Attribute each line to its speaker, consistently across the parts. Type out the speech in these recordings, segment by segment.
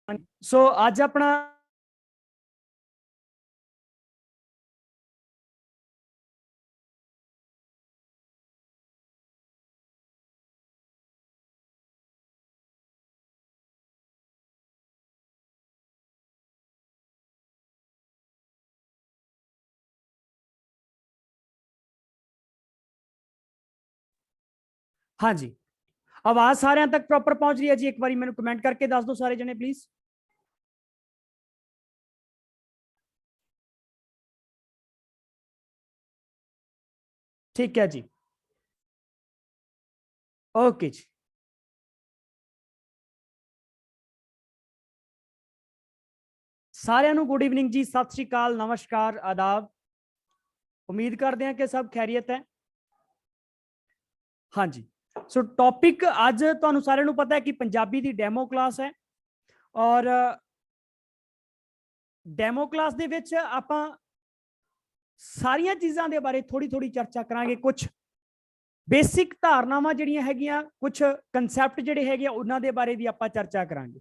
Speaker 1: सो आज अपना हाँ जी, आवाज सारे तक प्रॉपर पहुंच रही है जी? एक बार मैंने कमेंट करके दस दो सारे जने प्लीज। ठीक है जी, ओके जी। सारे गुड इवनिंग जी, सत श्री अकाल, नमस्कार, आदाब। उम्मीद करते हैं कि सब खैरियत है। हाँ जी, सो टॉपिक अज तुहानू सारे पता है कि पंजाबी की डेमो क्लास है और डेमो क्लास दे विच आपां सारिया चीज़ों के बारे थोड़ी थोड़ी चर्चा करांगे। कुछ बेसिक धारनावां जिहड़ियां हैगियां, कुछ कंसैप्ट जिहड़े हैगे उन्हां दे बारे भी आपां चर्चा करांगे।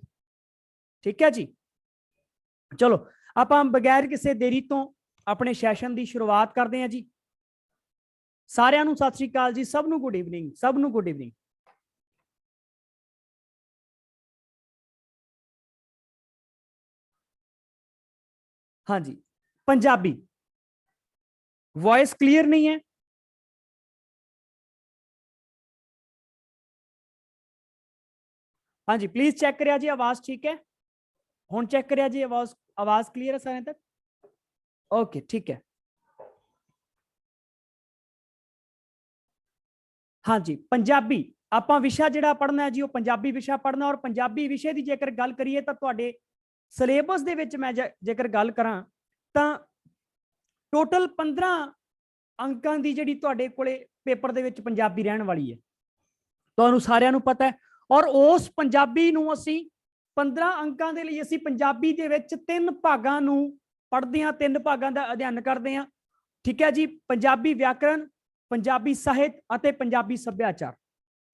Speaker 1: ठीक है जी, चलो आपां बगैर किसी देरी तो अपने सैशन की शुरुआत करते हैं जी। सारिਆਂ ਨੂੰ सत श्री अकाल जी, सब नू गुड इवनिंग, सब नू गुड इवनिंग। हाँ जी, पंजाबी वॉइस क्लीयर नहीं है? हाँ जी, प्लीज चेक करिया जी, आवाज ठीक है? हुण चेक करिया जी, आवाज आवाज क्लीयर है सारे तक? ओके ठीक है। हाँ जी, पंजाबी आपां विशा जिहड़ा पढ़ना है जी, वो पंजाबी विशा पढ़ना। और पंजाबी विषय की जेकर गल करिए तो तुहाडे सिलेबस दे विच मैं जेकर गल करां तां टोटल 15 अंकां की जिहड़ी तुहाडे कोले पेपर दे विच पंजाबी रहण वाली है, तुहानूं सारिਆਂ ਨੂੰ पता है। और उस पंजाबी नूं असीं 15 अंकां दे लई असीं पंजाबी दे विच 3 भागां नूं पढ़दे हां, 3 भागां दा अध्ययन करदे हां। ठीक है जी, पंजाबी व्याकरण, पंजाबी ਸਾਹਿਤ ਅਤੇ पंजाबी सभ्याचार।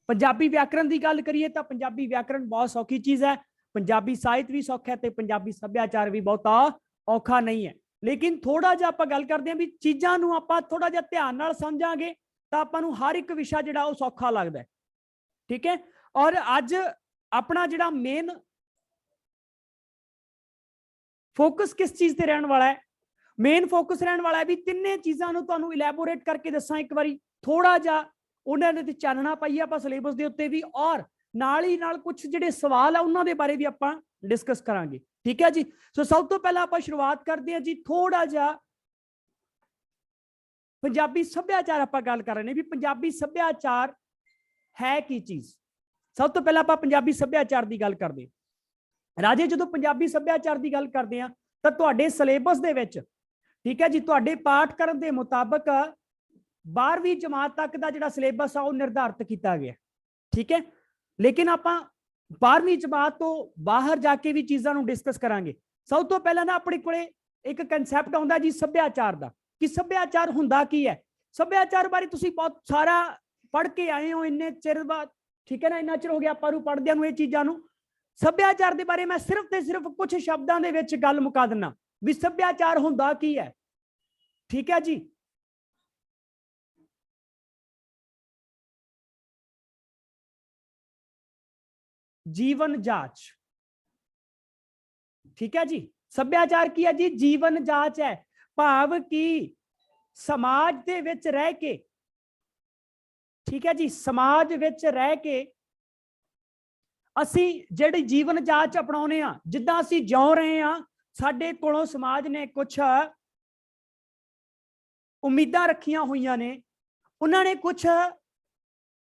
Speaker 1: पंजाबी व्याकरण की गल करिए तो पंजाबी व्याकरण बहुत सौखी चीज़ है, पंजाबी ਸਾਹਿਤ भी सौखा है तो पंजाबी सभ्याचार भी बहुता औखा नहीं है। लेकिन थोड़ा जिहा आपां गल करदे हां भी चीज़ां नूं आपां थोड़ा जिहा ध्यान नाल समझांगे तो आपां नूं हर एक विशा जिहड़ा वो सौखा लगदा है। ठीक है, और अज अपना जिहड़ा मेन फोकस किस चीज़ ते रहण वाला है? मेन फोकस रहने वाला है भी तिन्ने चीज़ों को तुहानूं इलैबोरेट करके दसा एक बारी, थोड़ा जा उन्होंने ते चानना पाइए आप सिलेबस के उत्ते भी, और नाल ही नाल कुछ जिहड़े सवाल है उन्होंने बारे भी आप डिस्कस करांगे। ठीक है जी, सो सब तो पहला आप शुरुआत करते हैं जी थोड़ा जा पंजाबी सभ्याचार आप गल कर रहे हैं भी पंजाबी सभ्याचार है की चीज़। सब तो पहला आप पंजाबी सभ्याचार की गल करते राजे, जो पंजाबी सभ्याचार की गल करते हैं तो तुहाडे सिलेबस दे विच, ठीक है जी, तुहाडे पाठक्रम के मुताबिक 12वीं जमात तक का जो सिलेबस है वह निर्धारित किया गया। ठीक है, लेकिन आप 12वीं जमात तो बाहर जाके भी चीज़ों डिस्कस करांगे। सब तो पहला ना अपने को एक कंसैप्ट आता जी सभ्याचार का, कि सभ्याचार हुंदा की है। सभ्याचार बारे तुसीं बहुत सारा पढ़ के आए हो इन्ने चिर बाद, ठीक है ना, इन्ना चिर हो गया आपां नूं पढ़दिआं नूं ये चीज़ां नूं। सभ्याचार के बारे मैं सिर्फ ते सिर्फ कुछ शब्दों के विच गल मुका दिना भी सभ्याचार हुंदा की है। ठीक है जी, जीवन जांच। ठीक है जी, सभ्याचार की है जी, जीवन जांच है। भाव की समाज दे विच रह के, ठीक है जी, समाज विच रह के असी जिहड़ी जीवन जांच अपनाउने आ, जिद्दां असी जिउ रहे हैं, साडे कोलों समाज ने कुछ उम्मीदां रखियां हुई ने, उन्होंने कुछ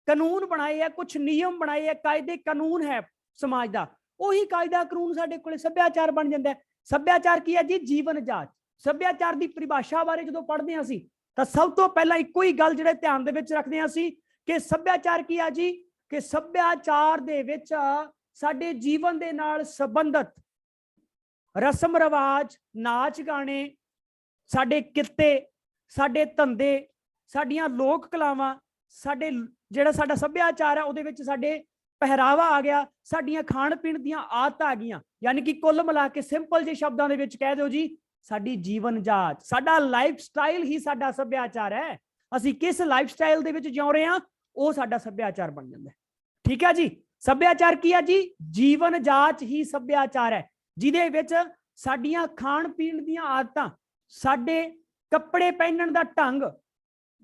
Speaker 1: कानून बनाए है, कुछ नियम बनाए है, कायदे कानून है समाज का, उही कायदा कानून साडे कोले सभ्याचार बन जाता है। सभ्याचार की है जी, जीवन जांच। सभ्याचार की परिभाषा बारे जो पढ़ते हैं असी तो सब तो पहला एको ही गल जिहड़े ध्यान दे विच रखते हैं असी कि सभ्याचार की है जी, कि सभ्याचार दे विच साडे जीवन दे नाल संबंधित रस्म रिवाज, नाच गाने, साडे कित्ते, साडे धंधे, साडियां लोक कलावां, साडे जिहड़ा साडा सभ्याचार है उहदे विच साडे ਪਹਿਰਾਵਾ ਆ ਗਿਆ, ਸਾਡੀਆਂ ਖਾਣ ਪੀਣ ਦੀਆਂ ਆਦਤਾਂ ਆ ਗਈਆਂ। ਯਾਨੀ ਕਿ ਕੁੱਲ ਮਿਲਾ ਕੇ ਸਿੰਪਲ ਜਿਹੇ ਸ਼ਬਦਾਂ ਦੇ ਵਿੱਚ ਕਹਿ ਦਿਓ ਜੀ, ਸਾਡੀ ਜੀਵਨ ਜਾਚ, ਸਾਡਾ ਲਾਈਫ ਸਟਾਈਲ ਹੀ ਸਾਡਾ ਸੱਭਿਆਚਾਰ ਹੈ। ਅਸੀਂ ਕਿਸ ਲਾਈਫ ਸਟਾਈਲ ਦੇ ਵਿੱਚ ਜਿਉ ਰਹੇ ਹਾਂ, ਉਹ ਸਾਡਾ ਸੱਭਿਆਚਾਰ ਬਣ ਜਾਂਦਾ ਹੈ। ਠੀਕ ਹੈ ਜੀ। ਸੱਭਿਆਚਾਰ ਕੀ ਹੈ ਜੀ? ਜੀਵਨ ਜਾਚ ਹੀ ਸੱਭਿਆਚਾਰ ਹੈ, ਜਿਹਦੇ ਵਿੱਚ ਸਾਡੀਆਂ ਖਾਣ ਪੀਣ ਦੀਆਂ ਆਦਤਾਂ, ਸਾਡੇ ਕੱਪੜੇ ਪਹਿਨਣ ਦਾ ਢੰਗ,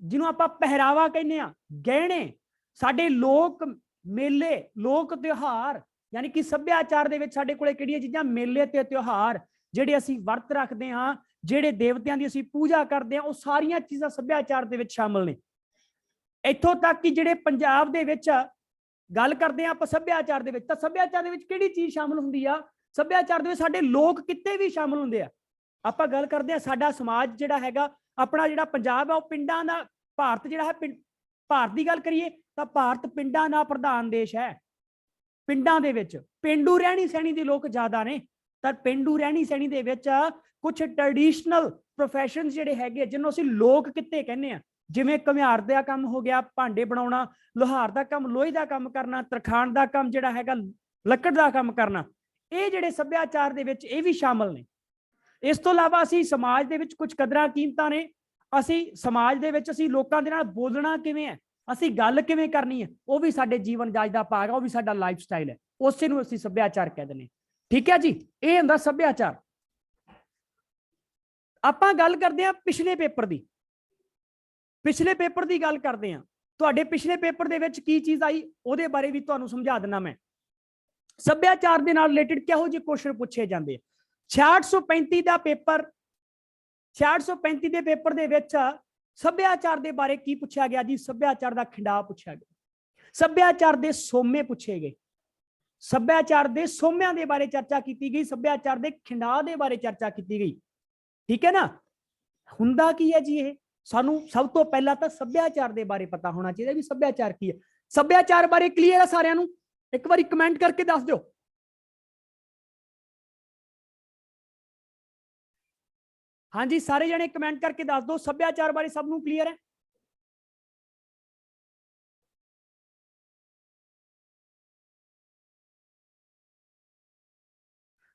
Speaker 1: ਜਿਹਨੂੰ ਆਪਾਂ ਪਹਿਰਾਵਾ ਕਹਿੰਦੇ ਆ, ਗਹਿਣੇ, ਸਾਡੇ ਲੋਕ ਮੇਲੇ, ਲੋਕ ਤਿਉਹਾਰ, ਯਾਨੀ ਕਿ ਸੱਭਿਆਚਾਰ ਦੇ ਵਿੱਚ ਸਾਡੇ ਕੋਲੇ ਕਿਹੜੀਆਂ ਚੀਜ਼ਾਂ, ਮੇਲੇ ਤੇ ਤਿਉਹਾਰ, ਜਿਹੜੇ ਅਸੀਂ ਵਰਤ ਰੱਖਦੇ ਹਾਂ, ਜਿਹੜੇ ਦੇਵਤਿਆਂ ਦੀ ਅਸੀਂ ਪੂਜਾ ਕਰਦੇ ਹਾਂ, ਉਹ ਸਾਰੀਆਂ ਚੀਜ਼ਾਂ ਸੱਭਿਆਚਾਰ ਦੇ ਵਿੱਚ ਸ਼ਾਮਲ ਨੇ। ਇੱਥੋਂ ਤੱਕ ਕਿ ਜਿਹੜੇ ਪੰਜਾਬ ਦੇ ਵਿੱਚ ਗੱਲ ਕਰਦੇ ਆ ਆਪਾਂ ਸੱਭਿਆਚਾਰ ਦੇ ਵਿੱਚ, ਤਾਂ ਸੱਭਿਆਚਾਰ ਦੇ ਵਿੱਚ ਕਿਹੜੀ ਚੀਜ਼ ਸ਼ਾਮਲ ਹੁੰਦੀ ਆ? ਸੱਭਿਆਚਾਰ ਦੇ ਵਿੱਚ ਸਾਡੇ ਲੋਕ ਕਿੱਤੇ ਵੀ ਸ਼ਾਮਲ ਹੁੰਦੇ ਆ। ਆਪਾਂ ਗੱਲ ਕਰਦੇ ਆ, ਸਾਡਾ ਸਮਾਜ ਜਿਹੜਾ ਹੈਗਾ, ਆਪਣਾ ਜਿਹੜਾ ਪੰਜਾਬ ਹੈ, ਉਹ ਪਿੰਡਾਂ ਦਾ, ਭਾਰਤ ਜਿਹੜਾ ਹੈ, ਭਾਰਤ ਦੀ ਗੱਲ ਕਰੀਏ ਤਾਂ ਭਾਰਤ ਪਿੰਡਾਂ ਦਾ ਪ੍ਰਧਾਨ ਦੇਸ਼ ਹੈ। ਪਿੰਡਾਂ ਦੇ ਵਿੱਚ ਪੇਂਡੂ ਰਹਿਣੀ ਸਹਿਣੀ ਦੇ ਲੋਕ ਜ਼ਿਆਦਾ ਨੇ, ਤਾਂ ਪੇਂਡੂ ਰਹਿਣੀ ਸਹਿਣੀ ਦੇ ਵਿੱਚ ਕੁਝ ਟ੍ਰੈਡੀਸ਼ਨਲ ਪ੍ਰੋਫੈਸ਼ਨ ਜਿਹੜੇ ਹੈਗੇ, ਜਿਹਨੂੰ ਅਸੀਂ ਲੋਕ ਕਿੱਤੇ ਕਹਿੰਦੇ ਆ, ਜਿਵੇਂ ਘੁਮਿਆਰ ਦਾ ਕੰਮ ਹੋ ਗਿਆ, ਭਾਂਡੇ ਬਣਾਉਣਾ, ਲੋਹਾਰ ਦਾ ਕੰਮ, ਲੋਹੇ ਦਾ ਕੰਮ ਕਰਨਾ, ਤਰਖਾਣ ਦਾ ਕੰਮ ਜਿਹੜਾ ਹੈਗਾ, ਲੱਕੜ ਦਾ ਕੰਮ ਕਰਨਾ, ਇਹ ਜਿਹੜੇ ਸੱਭਿਆਚਾਰ ਦੇ ਵਿੱਚ ਇਹ ਵੀ ਸ਼ਾਮਲ ਨੇ। ਇਸ ਤੋਂ ਇਲਾਵਾ ਅਸੀਂ ਸਮਾਜ ਦੇ ਵਿੱਚ ਕੁਝ ਕਦਰਾਂ ਕੀਮਤਾਂ ਨੇ, ਅਸੀਂ ਸਮਾਜ ਦੇ ਵਿੱਚ ਅਸੀਂ ਲੋਕਾਂ ਦੇ ਨਾਲ ਬੋਲਣਾ ਕਿਵੇਂ ਹੈ, ਅਸੀਂ ਗੱਲ ਕਿਵੇਂ ਕਰਨੀ ਹੈ, ਉਹ ਵੀ ਸਾਡੇ ਜੀਵਨ ਜਾਚ ਦਾ ਭਾਗ ਹੈ, ਉਹ ਵੀ ਸਾਡਾ ਲਾਈਫ ਸਟਾਈਲ ਹੈ, ਉਸੇ ਨੂੰ ਅਸੀਂ ਸੱਭਿਆਚਾਰ ਕਹਿ ਦਿੰਦੇ। ਠੀਕ ਹੈ ਜੀ, ਇਹ ਹੁੰਦਾ ਸੱਭਿਆਚਾਰ। ਆਪਾਂ ਗੱਲ ਕਰਦੇ ਹਾਂ ਪਿਛਲੇ ਪੇਪਰ ਦੀ, ਪਿਛਲੇ ਪੇਪਰ ਦੀ ਗੱਲ ਕਰਦੇ ਹਾਂ। ਤੁਹਾਡੇ ਪਿਛਲੇ ਪੇਪਰ ਦੇ ਵਿੱਚ ਕੀ ਚੀਜ਼ ਆਈ, ਉਹਦੇ ਬਾਰੇ ਵੀ ਤੁਹਾਨੂੰ ਸਮਝਾ ਦਿੰਦਾ ਮੈਂ। ਸੱਭਿਆਚਾਰ ਦੇ ਨਾਲ ਰਿਲੇਟਡ ਕਿਹੋ ਜਿਹੇ ਕੁਐਸਚਨ ਪੁੱਛੇ ਜਾਂਦੇ ਆ। 6635 ਦਾ ਪੇਪਰ, 6635 ਦੇ ਪੇਪਰ ਦੇ ਵਿੱਚ ਸੱਭਿਆਚਾਰ ਦੇ ਬਾਰੇ ਕੀ ਪੁੱਛਿਆ ਗਿਆ ਜੀ? ਸੱਭਿਆਚਾਰ ਦਾ ਖਿੰਡਾਅ ਪੁੱਛਿਆ ਗਿਆ, ਸੱਭਿਆਚਾਰ ਦੇ ਸੋਮੇ ਪੁੱਛੇ ਗਏ, ਸੱਭਿਆਚਾਰ ਦੇ ਸੋਮਿਆਂ ਦੇ ਬਾਰੇ ਚਰਚਾ ਕੀਤੀ ਗਈ, ਸੱਭਿਆਚਾਰ ਦੇ ਖਿੰਡਾਅ ਦੇ ਬਾਰੇ ਚਰਚਾ ਕੀਤੀ ਗਈ। ਠੀਕ ਹੈ ਨਾ। ਹੁੰਦਾ ਕੀ ਹੈ ਜੀ ਇਹ? ਸਾਨੂੰ ਸਭ ਤੋਂ ਪਹਿਲਾਂ ਤਾਂ ਸੱਭਿਆਚਾਰ ਦੇ ਬਾਰੇ ਪਤਾ ਹੋਣਾ ਚਾਹੀਦਾ ਵੀ ਸੱਭਿਆਚਾਰ ਕੀ ਹੈ। ਸੱਭਿਆਚਾਰ ਬਾਰੇ ਕਲੀਅਰ ਹੈ ਸਾਰਿਆਂ ਨੂੰ? ਇੱਕ ਵਾਰੀ ਕਮੈਂਟ ਕਰਕੇ ਦੱਸ ਦਿਓ। ਹਾਂਜੀ, ਸਾਰੇ ਜਣੇ ਕਮੈਂਟ ਕਰਕੇ ਦੱਸ ਦਿਓ, ਸੱਭਿਆਚਾਰ ਬਾਰੇ ਸਭ ਨੂੰ ਕਲੀਅਰ ਹੈ?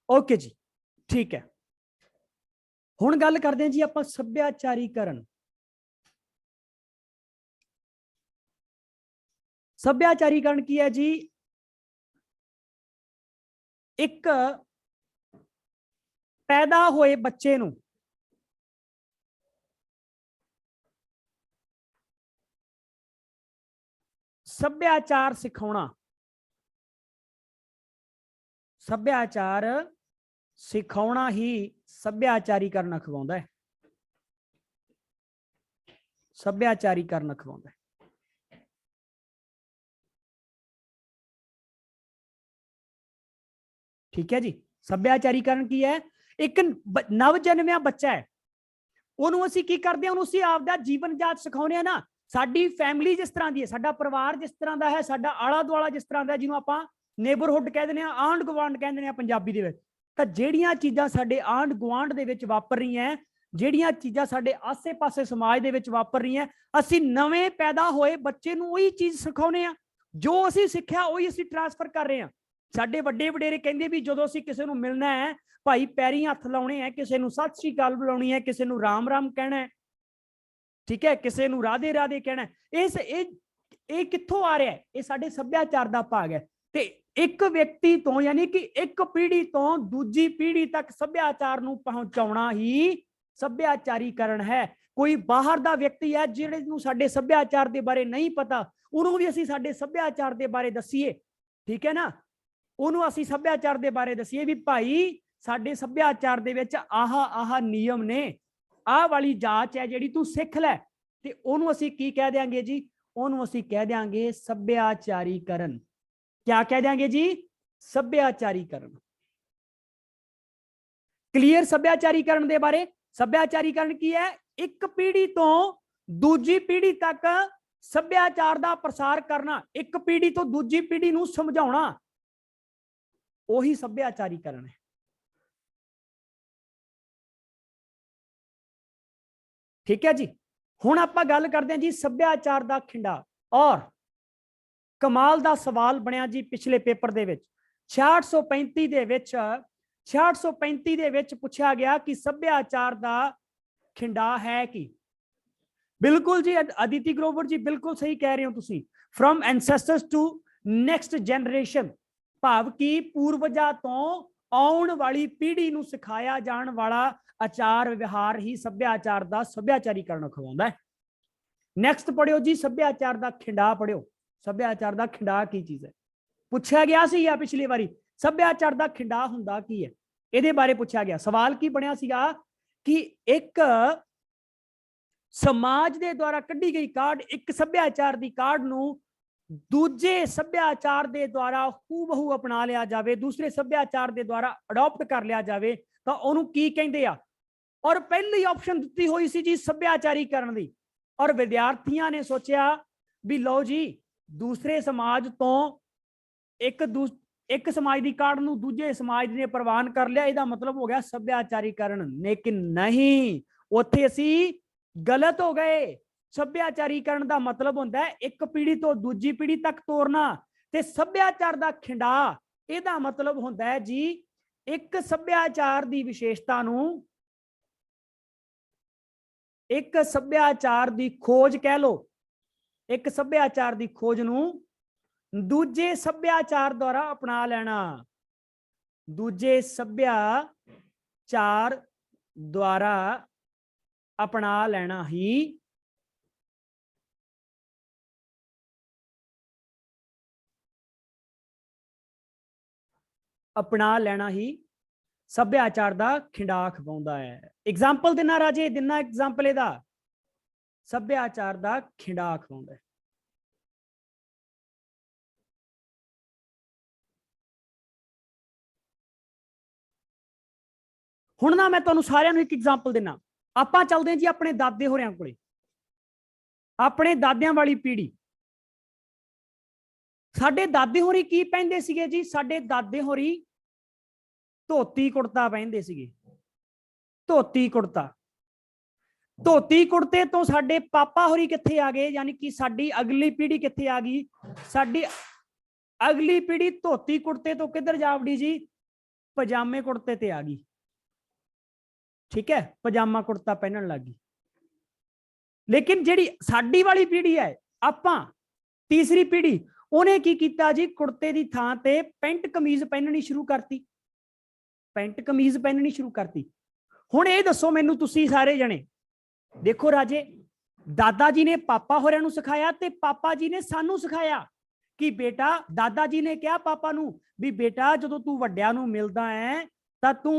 Speaker 1: ਓਕੇ ਜੀ, ਠੀਕ ਹੈ। ਹੁਣ ਗੱਲ ਕਰਦੇ ਹਾਂ ਜੀ ਆਪਾਂ ਸੱਭਿਆਚਾਰੀਕਰਨ। ਸੱਭਿਆਚਾਰੀਕਰਨ ਕੀ ਹੈ ਜੀ? ਇੱਕ ਪੈਦਾ ਹੋਏ ਬੱਚੇ ਨੂੰ ਸੱਭਿਆਚਾਰ ਸਿਖਾਉਣਾ, ਸੱਭਿਆਚਾਰ ਸਿਖਾਉਣਾ ਹੀ ਸੱਭਿਆਚਾਰੀਕਰਨ ਅਖਵਾਉਂਦਾ ਹੈ, ਸੱਭਿਆਚਾਰੀਕਰਨ ਅਖਵਾਉਂਦਾ ਹੈ। ਠੀਕ ਹੈ ਜੀ। ਸੱਭਿਆਚਾਰੀਕਰਨ ਕੀ ਹੈ? ਇੱਕ ਨਵ ਜਨਮਿਆ ਬੱਚਾ ਹੈ, ਉਹਨੂੰ ਅਸੀਂ ਕੀ ਕਰਦੇ ਹਾਂ? ਉਹਨੂੰ ਅਸੀਂ ਆਪਦਾ ਜੀਵਨ ਜਾਚ ਸਿਖਾਉਂਦੇ ਹਾਂ ਨਾ। ਸਾਡੀ ਫੈਮਿਲੀ ਜਿਸ ਤਰ੍ਹਾਂ ਦੀ ਹੈ, ਸਾਡਾ ਪਰਿਵਾਰ ਜਿਸ ਤਰ੍ਹਾਂ ਦਾ ਹੈ, ਸਾਡਾ ਆਲਾ ਦੁਆਲਾ ਜਿਸ ਤਰ੍ਹਾਂ ਦਾ, ਜਿਹਨੂੰ ਆਪਾਂ ਨੇਬਰਹੁੱਡ ਕਹਿ ਦਿੰਦੇ ਹਾਂ, ਆਂਢ ਗੁਆਂਢ ਕਹਿੰਦੇ ਹਾਂ ਪੰਜਾਬੀ ਦੇ ਵਿੱਚ, ਤਾਂ ਜਿਹੜੀਆਂ ਚੀਜ਼ਾਂ ਸਾਡੇ ਆਂਢ ਗੁਆਂਢ ਦੇ ਵਿੱਚ ਵਾਪਰ ਰਹੀਆਂ, ਜਿਹੜੀਆਂ ਚੀਜ਼ਾਂ ਸਾਡੇ ਆਸੇ-ਪਾਸੇ ਸਮਾਜ ਦੇ ਵਿੱਚ ਵਾਪਰ ਰਹੀਆਂ, ਅਸੀਂ ਨਵੇਂ ਪੈਦਾ ਹੋਏ ਬੱਚੇ ਨੂੰ ਉਹੀ ਚੀਜ਼ ਸਿਖਾਉਂਦੇ ਹਾਂ। ਜੋ ਅਸੀਂ ਸਿੱਖਿਆ ਉਹੀ ਅਸੀਂ ਟ੍ਰਾਂਸਫਰ ਕਰ ਰਹੇ ਹਾਂ। ਸਾਡੇ ਵੱਡੇ ਵਡੇਰੇ ਕਹਿੰਦੇ ਵੀ ਜਦੋਂ ਅਸੀਂ ਕਿਸੇ ਨੂੰ ਮਿਲਣਾ ਹੈ, ਭਾਈ ਪੈਰੀ ਹੱਥ ਲਾਉਣੇ ਹੈ, ਕਿਸੇ ਨੂੰ ਸਤਿ ਸ੍ਰੀ ਅਕਾਲ ਬੁਲਾਉਣੀ ਹੈ, ਕਿਸੇ ਨੂੰ ਰਾਮ ਰਾਮ ਕਹਿਣਾ ਹੈ, ਠੀਕ ਹੈ, ਕਿਸੇ ਨੂੰ ਰਾਧੇ ਰਾਧੇ ਕਹਿਣਾ। ਇਹ ਕਿੱਥੋਂ ਆ ਰਿਹਾ ਹੈ? ਇਹ ਸਾਡੇ ਸੱਭਿਆਚਾਰ ਦਾ ਭਾਗ ਹੈ। ਤੇ ਇੱਕ ਵਿਅਕਤੀ ਤੋਂ, ਯਾਨੀ ਕਿ ਇੱਕ ਪੀੜ੍ਹੀ ਤੋਂ ਦੂਜੀ ਪੀੜ੍ਹੀ ਤੱਕ ਸੱਭਿਆਚਾਰ ਨੂੰ ਪਹੁੰਚਾਉਣਾ ਹੀ ਸੱਭਿਆਚਾਰੀਕਰਨ ਹੈ। ਕੋਈ ਬਾਹਰ ਦਾ ਵਿਅਕਤੀ ਹੈ ਜਿਹੜੇ ਨੂੰ ਸਾਡੇ ਸੱਭਿਆਚਾਰ ਦੇ ਬਾਰੇ ਨਹੀਂ ਪਤਾ, ਉਹਨੂੰ ਵੀ ਅਸੀਂ ਸਾਡੇ ਸੱਭਿਆਚਾਰ ਦੇ ਬਾਰੇ ਦੱਸੀਏ। ਠੀਕ ਹੈ ਨਾ। ਉਹਨੂੰ ਅਸੀਂ ਸੱਭਿਆਚਾਰ ਦੇ ਬਾਰੇ ਦੱਸੀਏ ਵੀ ਭਾਈ ਸਾਡੇ ਸੱਭਿਆਚਾਰ ਦੇ ਵਿੱਚ ਆਹ ਨਿਯਮ ਨੇ, ਆਹ ਵਾਲੀ ਜਾਂਚ ਹੈ ਜਿਹੜੀ ਤੂੰ ਸਿੱਖ ਲੈ। ਤੇ ਉਹਨੂੰ ਅਸੀਂ ਕੀ ਕਹਿ ਦਿਆਂਗੇ ਜੀ? ਉਹਨੂੰ ਅਸੀਂ ਕਹਿ ਦਿਆਂਗੇ ਸੱਭਿਆਚਾਰੀਕਰਨ। ਕਿਆ ਕਹਿ ਦਿਆਂਗੇ ਜੀ? ਸੱਭਿਆਚਾਰੀਕਰਨ। ਕਲੀਅਰ ਸੱਭਿਆਚਾਰੀਕਰਨ ਦੇ ਬਾਰੇ? ਸੱਭਿਆਚਾਰੀਕਰਨ ਕੀ ਹੈ? ਇੱਕ ਪੀੜ੍ਹੀ ਤੋਂ ਦੂਜੀ ਪੀੜ੍ਹੀ ਤੱਕ ਸੱਭਿਆਚਾਰ ਦਾ ਪ੍ਰਸਾਰ ਕਰਨਾ, ਇੱਕ ਪੀੜ੍ਹੀ ਤੋਂ ਦੂਜੀ ਪੀੜ੍ਹੀ ਨੂੰ ਸਮਝਾਉਣਾ, ਉਹੀ ਸੱਭਿਆਚਾਰੀਕਰਨ ਹੈ। ਠੀਕ ਹੈ ਜੀ। ਹੁਣ ਆਪਾਂ ਗੱਲ ਕਰਦੇ ਹਾਂ ਜੀ ਸੱਭਿਆਚਾਰ ਦਾ ਖਿੰਡਾ। ਔਰ कमाल दा सवाल बनया जी पिछले पेपर दे विच 6635 दे विच 6635 दे विच पुछया गया कि सभ्याचार दा खिंडा है कि। बिल्कुल जी अदिति ग्रोवर जी बिल्कुल सही कह रहे हो तुसी। From ancestors to next generation भाव की पूर्वजा तो आने वाली पीढ़ी नूं सिखाया जाने वाला आचार व्यवहार ही सभ्याचार दा सभ्याचारीकरण खवाउंदा है। नैक्सट पढ़ियो जी सभ्याचार दा खिंडा पढ़ियो। सभ्याचार दा खिंडा की चीज है पूछा गया सी या पिछली बारी सभ्याचार दा खिंडा हुंदा की है ਇਹਦੇ ਬਾਰੇ ਪੁੱਛਿਆ ਗਿਆ। ਸਵਾਲ ਕੀ ਬਣਿਆ ਸੀਗਾ ਕਿ ਇੱਕ ਸਮਾਜ ਦੇ ਦੁਆਰਾ ਕੱਢੀ ਗਈ ਕਾਢ ਇੱਕ ਸੱਭਿਆਚਾਰ ਦੀ ਕਾਢ ਨੂੰ ਦੂਜੇ ਸੱਭਿਆਚਾਰ ਦੇ ਦੁਆਰਾ ਹੂਬਹੂ ਅਪਣਾ ਲਿਆ ਜਾਵੇ, ਦੂਸਰੇ ਸੱਭਿਆਚਾਰ ਦੇ ਦੁਆਰਾ ਅਡਾਪਟ ਕਰ ਲਿਆ ਜਾਵੇ ਤਾਂ ਉਹਨੂੰ ਕੀ ਕਹਿੰਦੇ ਆ। ਔਰ ਪਹਿਲੀ ਆਪਸ਼ਨ ਦਿੱਤੀ ਹੋਈ ਸੀ ਜੀ ਸੱਭਿਆਚਾਰੀਕਰਨ ਦੀ। ਔਰ ਵਿਦਿਆਰਥੀਆਂ ਨੇ ਸੋਚਿਆ ਵੀ ਲਓ ਜੀ ਦੂਸਰੇ ਸਮਾਜ ਤੋਂ एक समाज की काढ़ नूं दूजे समाज ने प्रवान कर लिया, इसका मतलब हो गया सभ्याचारीकरण। लेकिन नहीं, उत्थे असी गलत हो गए। सभ्याचारीकरण का मतलब होता है एक पीढ़ी तो दूजी पीढ़ी तक तोरना, ते सभ्याचार का खिंडा इसका मतलब होता है जी एक सभ्याचार की विशेषता नूं, एक सभ्याचार की खोज कह लो, एक सभ्याचार की खोज नूं दूजे सभ्याचार द्वारा अपना लेना, दूजे सभ्याचार द्वारा अपना लेना ही सभ्याचार का खिंडा खवाउंदा है। एग्जाम्पल देना राजे, देना एग्जाम्पल इहदा सभ्याचार का खिंडा खवाउंदा है। हुण ना मैं तुहानूं सारिआं नूं एक एग्जाम्पल देना। आपां चलदे जी अपने दादे होरिआं कोले, अपने दादिआं वाली पीढ़ी। साडे दादे होरी की पहनदे सीगे जी? साडे दादे होरी धोती कुर्ता पहनदे सीगे। धोती कुर्ता, धोती कुर्ते तो साडे पापा होरी कित्थे आ गए, यानी कि साडी अगली पीढ़ी कित्थे आ गई? साडी अगली पीढ़ी धोती कुर्ते तो किधर जा वड़ी जी? पजामे कुर्ते ते आ गई। ठीक है, पजामा कुर्ता पहनन लग गई। लेकिन जिहड़ी साडी वाली पीढ़ी है, आपां तीसरी पीढ़ी, उन्हें की कीता जी? कुर्ते की थां ते पेंट कमीज पहननी शुरू करती। पेंट कमीज पहननी शुरू करती। हुण ये दसो मैनू तुसी सारे जने, देखो राजे, दादा जी ने पापा होरिआं नूं सिखाया ते पापा जी ने सानू सिखाया कि बेटा, दादा जी ने कहा पापा नूं भी बेटा जदों तू वड्डिआं नूं मिलदा है तां तू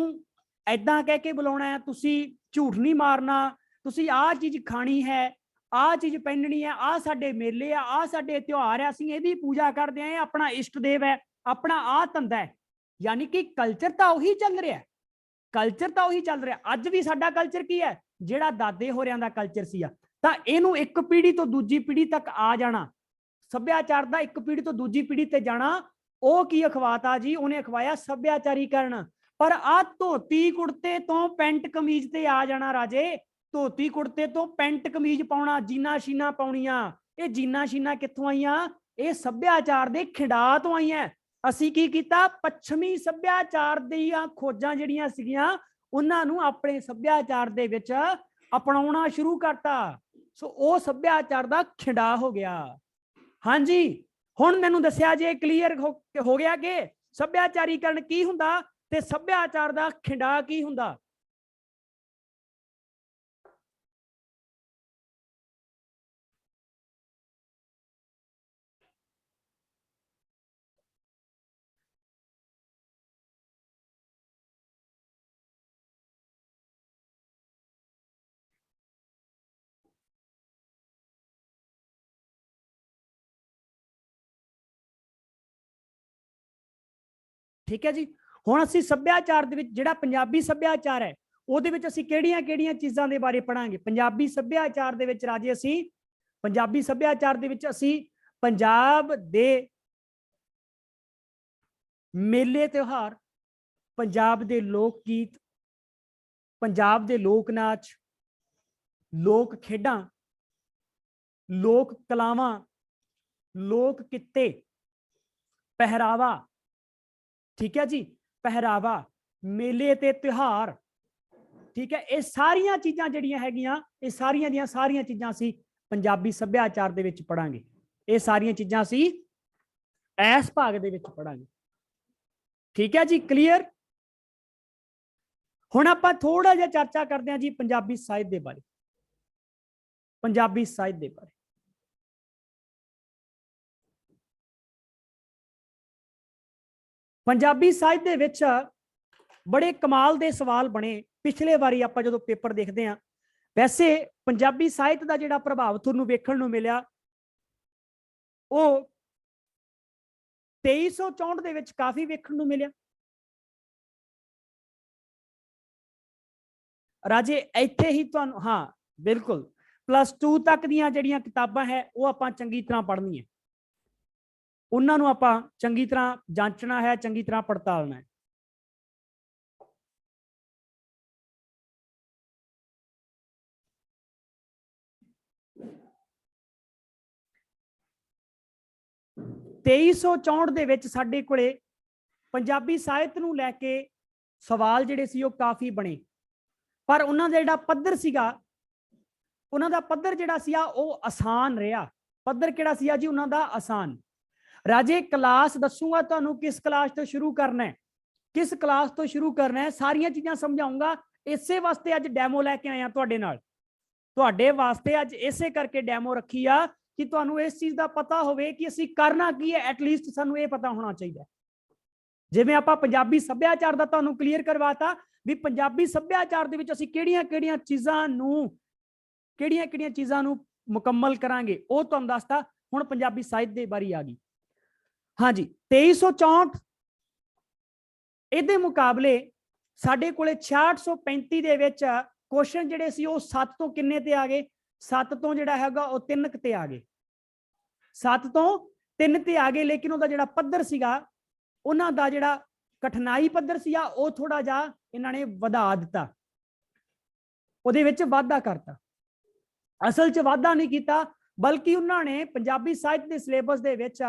Speaker 1: ऐदां कह के बुलाउणा है, तुसी झूठ नहीं मारना, तुसी आ चीज खानी है, आ चीज पहननी है, आ साडे मेले आ साडे त्योहार है, असीं इहदी पूजा करदे हैं, अपना इष्ट देव है, अपना आ धंधा है। यानी कि कल्चर तो उही चल रहा है, कल्चर तो उही चल रहा। अज भी साडा कल्चर की है, जिहड़ा दादे होरिआं दा कल्चर सीगा, तां इहनूं एक पीढ़ी तो दूजी पीढ़ी तक आ जाना, सभ्याचार दा एक पीढ़ी तो दूजी पीढ़ी ते जाना, ਉਹ ਕੀ ਅਖਵਾਤਾ ਜੀ? ਉਹਨੇ ਅਖਵਾਇਆ ਸੱਭਿਆਚਾਰੀਕਰਨ। पर आ धोती कुर्ते तो पेंट कमीज ते आ जाना राजे। धोती कुर्ते तो पेंट कमीज पाउणा, जीना शीना पाउणियां। ये जीना शीना कित्थों आईयां? ये सभ्याचार दे खिंडा तो आईयां। असीं की कीता? पश्चिमी सभ्याचार दीआं खोजां जिहड़ियां सीगीआं उन्हां नूं अपने सभ्याचार दे विच अपनाउणा शुरू करता। सो ਉਹ सभ्याचार दा खिंडा हो गया। हाँ जी, हुण मैनूं दस्सिआ जे क्लीयर हो गया कि सभ्याचारीकरण की हुंदा ते सभ्याचार दा खिंडा की हुंदा। ठीक है जी, हुण असीं सभ्याचार दे विच जिहड़ा पंजाबी सभ्याचार है ਉਹਦੇ ਵਿੱਚ ਅਸੀਂ ਕਿਹੜੀਆਂ-ਕਿਹੜੀਆਂ ਚੀਜ਼ਾਂ ਦੇ ਬਾਰੇ ਪੜਾਂਗੇ। ਪੰਜਾਬੀ ਸੱਭਿਆਚਾਰ ਦੇ ਵਿੱਚ ਰਾਜੇ ਅਸੀਂ ਪੰਜਾਬੀ ਸੱਭਿਆਚਾਰ ਦੇ ਵਿੱਚ ਅਸੀਂ ਪੰਜਾਬ ਦੇ ਮੇਲੇ ਤਿਉਹਾਰ, ਪੰਜਾਬ ਦੇ ਲੋਕ ਗੀਤ, ਪੰਜਾਬ ਦੇ ਲੋਕ ਨਾਚ, ਲੋਕ ਖੇਡਾਂ, ਲੋਕ ਕਲਾਵਾਂ, लोक कित्ते, पहरावा, ठीक है जी, पहरावा, मेले ते त्योहार, ठीक है, ये सारिया चीज़ां जिहड़ियां हैगियां, ये सारियां दियां सारियां चीज़ां असीं पंजाबी सभ्याचार दे विच पढ़ांगे। ये सारियां चीज़ां असीं इस भाग दे विच पढ़ांगे। ठीक है जी, क्लीयर। हुण आपां थोड़ा जिहा चर्चा करते हैं जी पंजाबी साहित्य दे बारे। पंजाबी साहित्य दे बारे पंजाबी साहित्य दे विच बड़े कमाल दे सवाल बने। पिछले बारी आपां जदों पेपर देखते हैं, वैसे पंजाबी साहित्य का जिहड़ा प्रभाव तुहानूं वेखण नूं मिलिया वो 2364 दे विच काफी वेखण नूं मिलिया। राजे इत्थे ही तुहानूं, हाँ बिल्कुल, +2 तक दीयां जिहड़ियां किताबां है वो आपां चंगी तरह पढ़नी है, उन्हां नूं आपां चंगी तरह जांचना है, चंगी तरह पड़तालना है। तेईस सौ 64 ਦੇ ਵਿੱਚ ਸਾਡੇ ਕੋਲੇ ਪੰਜਾਬੀ ਸਾਹਿਤ ਨੂੰ ਲੈ ਕੇ ਸਵਾਲ ਜਿਹੜੇ ਸੀ ਉਹ ਕਾਫੀ ਬਣੇ, ਪਰ ਉਹਨਾਂ ਦਾ ਜਿਹੜਾ ਪੱਧਰ ਸੀਗਾ, ਉਹਨਾਂ ਦਾ ਪੱਧਰ ਜਿਹੜਾ ਸੀ ਉਹ ਆਸਾਨ ਰਿਹਾ। ਪੱਧਰ ਕਿਹੜਾ ਸੀ ਜੀ ਉਹਨਾਂ ਦਾ? ਆਸਾਨ। ਰਾਜੇ ਕਲਾਸ ਦੱਸੂਗਾ ਤੁਹਾਨੂੰ ਕਿਸ ਕਲਾਸ ਤੋਂ ਸ਼ੁਰੂ ਕਰਨਾ ਹੈ, किस क्लास तो शुरू करना है, सारिया चीज़ां समझाऊंगा। इसे वास्ते अज डैमो लैके आया तुहाडे नाल, तुहाडे वास्ते अज इसे करके डैमो रखी आ कि तुहानूं इस चीज़ का पता होवे कि असीं करना की है, एटलीस्ट सानूं ये पता होना चाहिए। जिवें आपां पंजाबी सभ्याचार दा तुहानूं क्लीयर करवाता भी पंजाबी सभ्याचार दे विच असीं किहड़ियां-किहड़ियां चीज़ां नूं मुकम्मल करांगे, वो तुहानूं दसता। हुण पंजाबी साहित्य दी बारी आ गई। हाँ जी, 2364 ਇਹਦੇ ਮੁਕਾਬਲੇ ਸਾਡੇ ਕੋਲੇ 6635 ਦੇ ਵਿੱਚ ਕੁਐਸਚਨ ਜਿਹੜੇ ਸੀ ਉਹ 7 ਤੋਂ ਕਿੰਨੇ ਤੇ ਆ ਗਏ? 7 ਤੋਂ ਜਿਹੜਾ ਹੈਗਾ ਉਹ 3 ਤੇ ਆ ਗਏ, 7 ਤੋਂ 3 ਤੇ ਆ ਗਏ। ਲੇਕਿਨ ਉਹਦਾ ਜਿਹੜਾ ਪੱਧਰ ਸੀਗਾ, ਉਹਨਾਂ ਦਾ ਜਿਹੜਾ ਕਠਿਨਾਈ ਪੱਧਰ ਸੀ ਉਹ ਥੋੜਾ ਜਿਹਾ ਇਹਨਾਂ ਨੇ ਵਧਾ ਦਿੱਤਾ, ਉਹਦੇ ਵਿੱਚ ਵਾਧਾ ਕਰਤਾ। ਅਸਲ 'ਚ ਵਾਧਾ ਨਹੀਂ ਕੀਤਾ, ਬਲਕਿ ਉਹਨਾਂ ਨੇ ਪੰਜਾਬੀ ਸਾਹਿਤ ਦੇ ਸਿਲੇਬਸ ਦੇ ਵਿੱਚ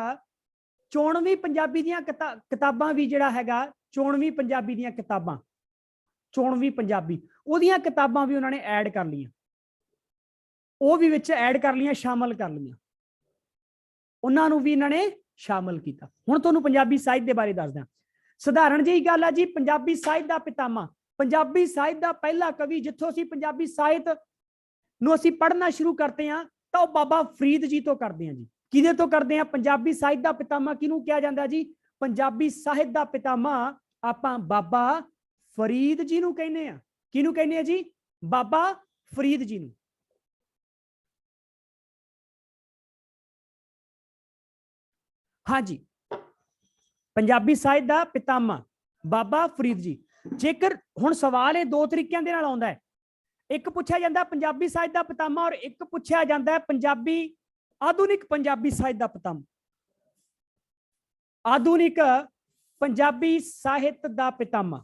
Speaker 1: 94 ਪੰਜਾਬੀ ਦੀਆਂ ਕਿਤਾਬਾਂ ਵੀ ਜਿਹੜਾ ਹੈਗਾ, 94 ਪੰਜਾਬੀ ਦੀਆਂ ਕਿਤਾਬਾਂ, 94 ਪੰਜਾਬੀ ਉਹਦੀਆਂ ਕਿਤਾਬਾਂ ਵੀ ਉਹਨਾਂ ਨੇ ਐਡ ਕਰ ਲਈਆਂ, ਉਹ ਵੀ ਵਿੱਚ ਐਡ ਕਰ ਲਈਆਂ, ਸ਼ਾਮਲ ਕਰ ਲਈਆਂ, ਉਹਨਾਂ ਨੂੰ ਵੀ ਇਹਨਾਂ ਨੇ ਸ਼ਾਮਲ ਕੀਤਾ। ਹੁਣ ਤੁਹਾਨੂੰ ਪੰਜਾਬੀ ਸਾਹਿਤ ਦੇ ਬਾਰੇ ਦੱਸਦਾ। ਸਧਾਰਨ ਜਿਹੀ ਗੱਲ ਆ ਜੀ, ਪੰਜਾਬੀ ਸਾਹਿਤ ਦਾ ਪਿਤਾਮਾ, ਪੰਜਾਬੀ ਸਾਹਿਤ ਦਾ ਪਹਿਲਾ ਕਵੀ, ਜਿੱਥੋਂ ਅਸੀਂ ਪੰਜਾਬੀ ਸਾਹਿਤ ਨੂੰ ਅਸੀਂ ਪੜ੍ਹਨਾ ਸ਼ੁਰੂ ਕਰਦੇ ਹਾਂ ਤਾਂ ਉਹ ਬਾਬਾ ਫਰੀਦ ਜੀ ਤੋਂ ਕਰਦੇ ਹਾਂ ਜੀ। ਕਿਹਦੇ ਤੋਂ ਕਰਦੇ ਹਾਂ? ਪੰਜਾਬੀ ਸਾਹਿਤ ਦਾ ਪਿਤਾਮਾ ਕਿਹਨੂੰ ਕਿਹਾ ਜਾਂਦਾ ਜੀ? ਪੰਜਾਬੀ ਸਾਹਿਤ ਦਾ ਪਿਤਾਮਾ ਆਪਾਂ ਬਾਬਾ ਫਰੀਦ ਜੀ ਨੂੰ ਕਹਿੰਦੇ ਆ। ਕਿਹਨੂੰ ਕਹਿੰਦੇ ਆ ਜੀ? ਬਾਬਾ ਫਰੀਦ ਜੀ ਨੂੰ। हाँ जी, पंजाबी साहित्य दा पितामा बाबा फरीद जी। जेकर हुण सवाल ये दो तरीकों के नाल आउंदा है, एक पूछा जाता है पंजाबी साहित्य दा पितामा और एक पूछा जाता है पंजाबी आधुनिक पंजाबी साहित्य दा पितामा। आधुनिक पंजाबी साहित्य दा पितामा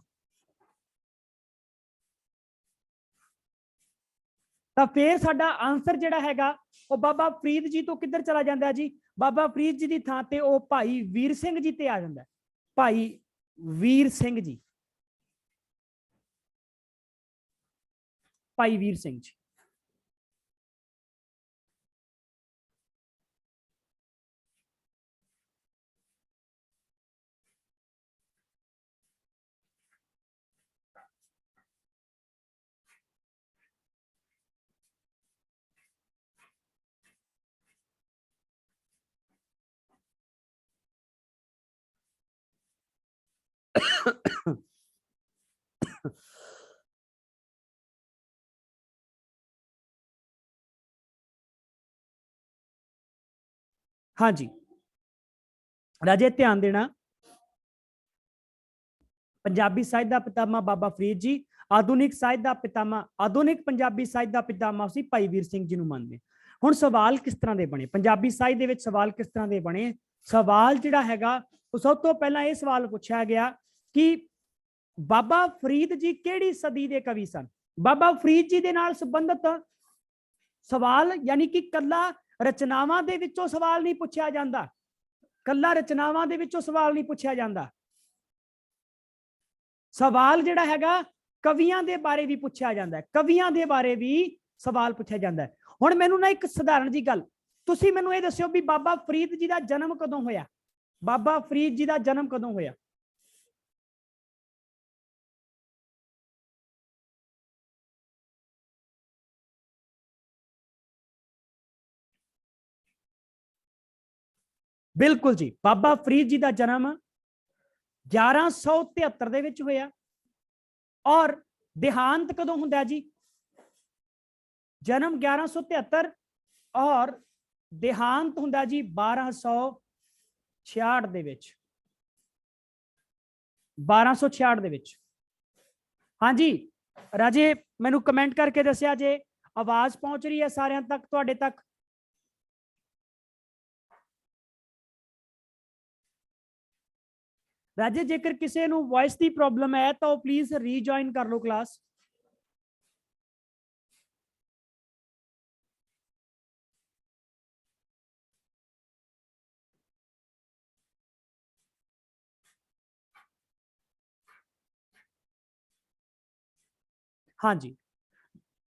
Speaker 1: तो फिर साडा आंसर जिहड़ा हैगा वो बाबा फरीद जी तो किधर चला जाता है जी? बाबा फरीद जी की थां ते वो भाई वीर सिंह जी ते आ जाता है। भाई वीर सिंह जी, भाई वीर सिंह जी। हाँ जी राजे, ध्यान देना, पंजाबी साहित्य का पितामा बाबा फरीद जी, आधुनिक साहित्य का पितामा, आधुनिक पंजाबी साहित्य का पितामा असीं भाई वीर सिंह जी नूं मानदे। हुण सवाल किस तरह के बने पंजाबी साहित्य दे विच? सवाल किस तरह के बने? सवाल जिहड़ा हैगा सब तो पहला यह सवाल पूछा गया कि बाबा फरीद जी किहड़ी सदी के कवि सन? बाबा फरीद जी दे नाल संबंधित सवाल, यानी कि कला ਰਚਨਾਵਾਂ ਦੇ ਵਿੱਚੋਂ ਸਵਾਲ ਨਹੀਂ ਪੁੱਛਿਆ ਜਾਂਦਾ, ਕੱਲਾ ਰਚਨਾਵਾਂ ਦੇ ਵਿੱਚੋਂ ਸਵਾਲ ਨਹੀਂ ਪੁੱਛਿਆ ਜਾਂਦਾ। ਸਵਾਲ ਜਿਹੜਾ ਹੈਗਾ ਕਵੀਆਂ ਦੇ ਬਾਰੇ ਵੀ ਪੁੱਛਿਆ ਜਾਂਦਾ ਹੈ, ਕਵੀਆਂ ਦੇ ਬਾਰੇ ਵੀ ਸਵਾਲ ਪੁੱਛਿਆ ਜਾਂਦਾ ਹੈ। ਹੁਣ ਮੈਨੂੰ ਨਾ ਇੱਕ ਸਧਾਰਨ ਜੀ ਗੱਲ, ਤੁਸੀਂ ਮੈਨੂੰ ਇਹ ਦੱਸਿਓ ਵੀ ਬਾਬਾ ਫਰੀਦ ਜੀ ਦਾ ਜਨਮ ਕਦੋਂ ਹੋਇਆ? ਬਾਬਾ ਫਰੀਦ ਜੀ ਦਾ ਜਨਮ ਕਦੋਂ ਹੋਇਆ? ਬਿਲਕੁਲ ਜੀ, ਬਾਬਾ ਫਰੀਦ ਜੀ ਦਾ ਜਨਮ 1173 ਦੇ ਵਿੱਚ ਹੋਇਆ। ਔਰ ਦੇਹਾਂਤ ਕਦੋਂ ਹੁੰਦਾ ਜੀ? ਜਨਮ 1173 ਔਰ ਦੇਹਾਂਤ ਹੁੰਦਾ ਜੀ 1266 ਦੇ ਵਿੱਚ। 1266 ਦੇ ਵਿੱਚ। ਹਾਂਜੀ ਰਾਜੇ, ਮੈਨੂੰ ਕਮੈਂਟ ਕਰਕੇ ਦੱਸਿਆ ਜੇ ਆਵਾਜ਼ ਪਹੁੰਚ ਰਹੀ ਹੈ ਸਾਰਿਆਂ ਤੱਕ, ਤੁਹਾਡੇ ਤੱਕ। ਰਾਜੇ ਜੇਕਰ ਕਿਸੇ ਨੂੰ ਵੌਇਸ ਦੀ ਪ੍ਰੋਬਲਮ ਹੈ ਤਾਂ ਉਹ ਪਲੀਜ਼ ਰੀਜੁਆਇਨ ਕਰ ਲਓ ਕਲਾਸ। ਹਾਂਜੀ,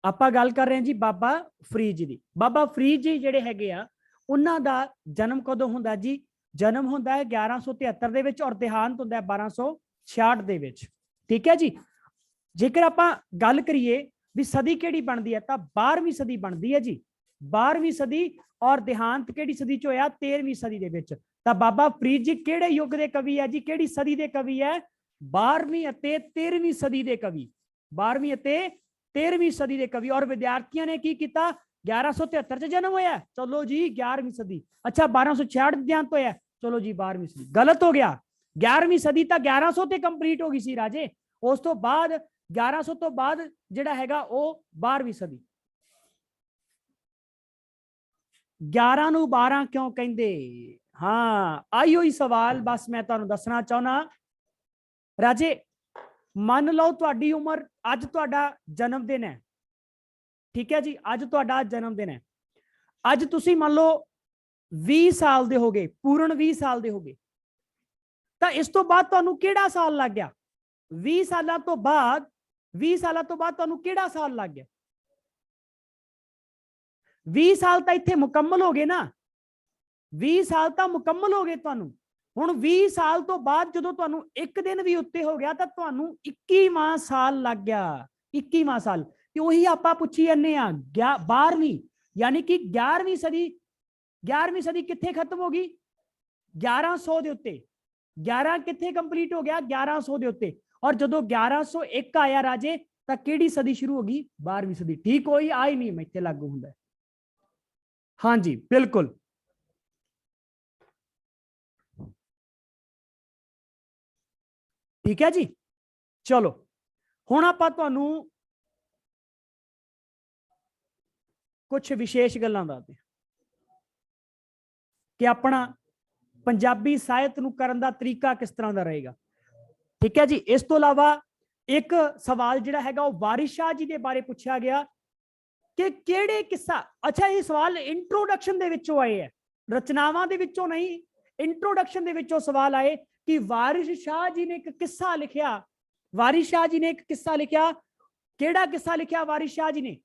Speaker 1: ਆਪਾਂ ਗੱਲ ਕਰ ਰਹੇ ਹਾਂ ਜੀ ਬਾਬਾ ਫਰੀਦ ਜੀ ਦੀ। ਬਾਬਾ ਫਰੀਦ ਜੀ ਜਿਹੜੇ ਹੈਗੇ ਆ, ਉਹਨਾਂ ਦਾ ਜਨਮ ਕਦੋਂ ਹੁੰਦਾ ਜੀ? ਜਨਮ ਹੁੰਦਾ ਹੈ 1173 ਦੇ ਵਿੱਚ ਔਰ ਦੇਹਾਂਤ ਹੁੰਦਾ ਹੈ 1266 ਦੇ ਵਿੱਚ। ਠੀਕ ਹੈ ਜੀ। ਜੇਕਰ ਆਪਾਂ ਗੱਲ ਕਰੀਏ ਵੀ ਸਦੀ ਕਿਹੜੀ ਬਣਦੀ ਹੈ ਤਾਂ 12ਵੀਂ ਸਦੀ ਬਣਦੀ ਹੈ ਜੀ। 12ਵੀਂ ਸਦੀ ਔਰ ਦੇਹਾਂਤ ਕਿਹੜੀ ਸਦੀ ਚ ਹੋਇਆ? 13ਵੀਂ ਸਦੀ ਦੇ ਵਿੱਚ। ਤਾਂ ਬਾਬਾ ਫਰੀਦ ਜੀ ਕਿਹੜੇ ਯੁੱਗ ਦੇ ਕਵੀ ਹੈ ਜੀ? ਕਿਹੜੀ ਸਦੀ ਦੇ ਕਵੀ ਹੈ? 12ਵੀਂ ਅਤੇ 13ਵੀਂ ਸਦੀ ਦੇ ਕਵੀ। 12ਵੀਂ ਅਤੇ 13ਵੀਂ ਸਦੀ ਦੇ ਕਵੀ। ਔਰ ਵਿਦਿਆਰਥੀਆਂ ਨੇ ਕੀ ਕੀਤਾ? 1173 ਚ ਜਨਮ ਹੋਇਆ, ਚਲੋ ਜੀ 11ਵੀਂ ਸਦੀ। ਅੱਛਾ 1266 ਦੇਹਾਂਤ ਹੋਇਆ, ਚਲੋ ਜੀ 12ਵੀਂ ਸਦੀ। ਗਲਤ ਹੋ ਗਿਆ। 11ਵੀਂ ਸਦੀ ਤਾਂ 1100 ਤੇ ਕੰਪਲੀਟ ਹੋ ਗਈ ਸੀ ਰਾਜੇ। ਉਸ ਤੋਂ ਬਾਅਦ 1100 ਤੋਂ ਬਾਅਦ ਜਿਹੜਾ ਹੈਗਾ ਉਹ 12ਵੀਂ ਸਦੀ। 11 ਨੂੰ 12 ਕਿਉਂ ਕਹਿੰਦੇ? ਹਾਂ, ਆਈ ਹੋਈ ਸਵਾਲ ਬਸ ਮੈਂ ਤੁਹਾਨੂੰ ਦੱਸਣਾ ਚਾਹੁੰਦਾ ਰਾਜੇ। ਮੰਨ ਲਓ ਤੁਹਾਡੀ ਉਮਰ, ਅੱਜ ਤੁਹਾਡਾ ਜਨਮ ਦਿਨ ਹੈ, ਠੀਕ ਹੈ ਜੀ, ਅੱਜ ਤੁਹਾਡਾ ਜਨਮ ਦਿਨ ਹੈ। ਅੱਜ ਤੁਸੀਂ ਮੰਨ ਲਓ 20 ਸਾਲ ਦੇ ਹੋਗੇ, ਪੂਰਨ 20 ਸਾਲ ਦੇ ਹੋਗੇ। ਤਾਂ ਇਸ ਤੋਂ ਬਾਅਦ ਤੁਹਾਨੂੰ ਕਿਹੜਾ ਸਾਲ ਲੱਗ ਗਿਆ? 20 ਸਾਲਾਂ ਤੋਂ ਬਾਅਦ, 20 ਸਾਲਾਂ ਤੋਂ ਬਾਅਦ ਤੁਹਾਨੂੰ ਕਿਹੜਾ ਸਾਲ ਲੱਗ ਗਿਆ? 20 ਸਾਲ ਤਾਂ ਇੱਥੇ ਮੁਕੰਮਲ ਹੋ ਗਏ ਨਾ। 20 ਸਾਲ ਤਾਂ ਮੁਕੰਮਲ ਹੋ ਗਏ ਤੁਹਾਨੂੰ। ਹੁਣ 20 ਸਾਲ ਤੋਂ ਬਾਅਦ ਜਦੋਂ ਤੁਹਾਨੂੰ ਇੱਕ ਦਿਨ ਵੀ ਉੱਤੇ ਹੋ ਗਿਆ ਤਾਂ ਤੁਹਾਨੂੰ 21ਵਾਂ ਸਾਲ ਲੱਗ ਗਿਆ। 21ਵਾਂ ਸਾਲ। ਤੇ ਉਹੀ ਆਪਾਂ ਪੁੱਛੀ ਜਾਂਦੇ ਆ 12ਵੀਂ, ਯਾਨੀ ਕਿ 11ਵੀਂ ਸਦੀ। 11ਵੀਂ ਸਦੀ ਕਿੱਥੇ ਖਤਮ ਹੋ ਗਈ? 1100 ਦੇ ਉੱਤੇ। 11 ਕਿੱਥੇ ਕੰਪਲੀਟ ਹੋ ਗਿਆ? 1100 ਦੇ ਉੱਤੇ। ਔਰ ਜਦੋਂ 1101 ਆਇਆ ਰਾਜੇ ਤਾਂ ਕਿਹੜੀ ਸਦੀ ਸ਼ੁਰੂ ਹੋ ਗਈ? 12ਵੀਂ ਸਦੀ। ਠੀਕ ਹੋਈ? ਆਈ ਨਹੀਂ ਇੱਥੇ ਲਾਗੂ ਹੁੰਦਾ। ਹਾਂਜੀ ਬਿਲਕੁਲ। ਠੀਕ ਹੈ ਜੀ। ਚਲੋ ਹੁਣ ਆਪਾਂ ਤੁਹਾਨੂੰ ਕੁਝ ਵਿਸ਼ੇਸ਼ ਗੱਲਾਂ ਦੱਸਦੇ ਹਾਂ ਕਿ ਆਪਣਾ ਪੰਜਾਬੀ ਸਾਹਿਤ ਨੂੰ ਕਰਨ ਦਾ ਤਰੀਕਾ ਕਿਸ ਤਰ੍ਹਾਂ ਦਾ ਰਹੇਗਾ। ਠੀਕ ਹੈ ਜੀ। ਇਸ ਤੋਂ ਇਲਾਵਾ ਇੱਕ ਸਵਾਲ ਜਿਹੜਾ ਹੈਗਾ ਉਹ ਵਾਰਿਸ ਸ਼ਾਹ ਜੀ ਦੇ ਬਾਰੇ ਪੁੱਛਿਆ ਗਿਆ ਕਿ ਕਿਹੜੇ ਕਿੱਸਾ। ਅੱਛਾ, ਇਹ ਸਵਾਲ ਇੰਟਰੋਡਕਸ਼ਨ ਦੇ ਵਿੱਚੋਂ ਆਏ ਹੈ, ਰਚਨਾਵਾਂ ਦੇ ਵਿੱਚੋਂ ਨਹੀਂ। ਇੰਟਰੋਡਕਸ਼ਨ ਦੇ ਵਿੱਚੋਂ ਸਵਾਲ ਆਏ ਕਿ ਵਾਰਿਸ ਸ਼ਾਹ ਜੀ ਨੇ ਇੱਕ ਕਿੱਸਾ ਲਿਖਿਆ। ਵਾਰਿਸ ਸ਼ਾਹ ਜੀ ਨੇ ਇੱਕ ਕਿੱਸਾ ਲਿਖਿਆ। ਕਿਹੜਾ ਕਿੱਸਾ ਲਿਖਿਆ ਵਾਰਿਸ ਸ਼ਾਹ ਜੀ ਨੇ?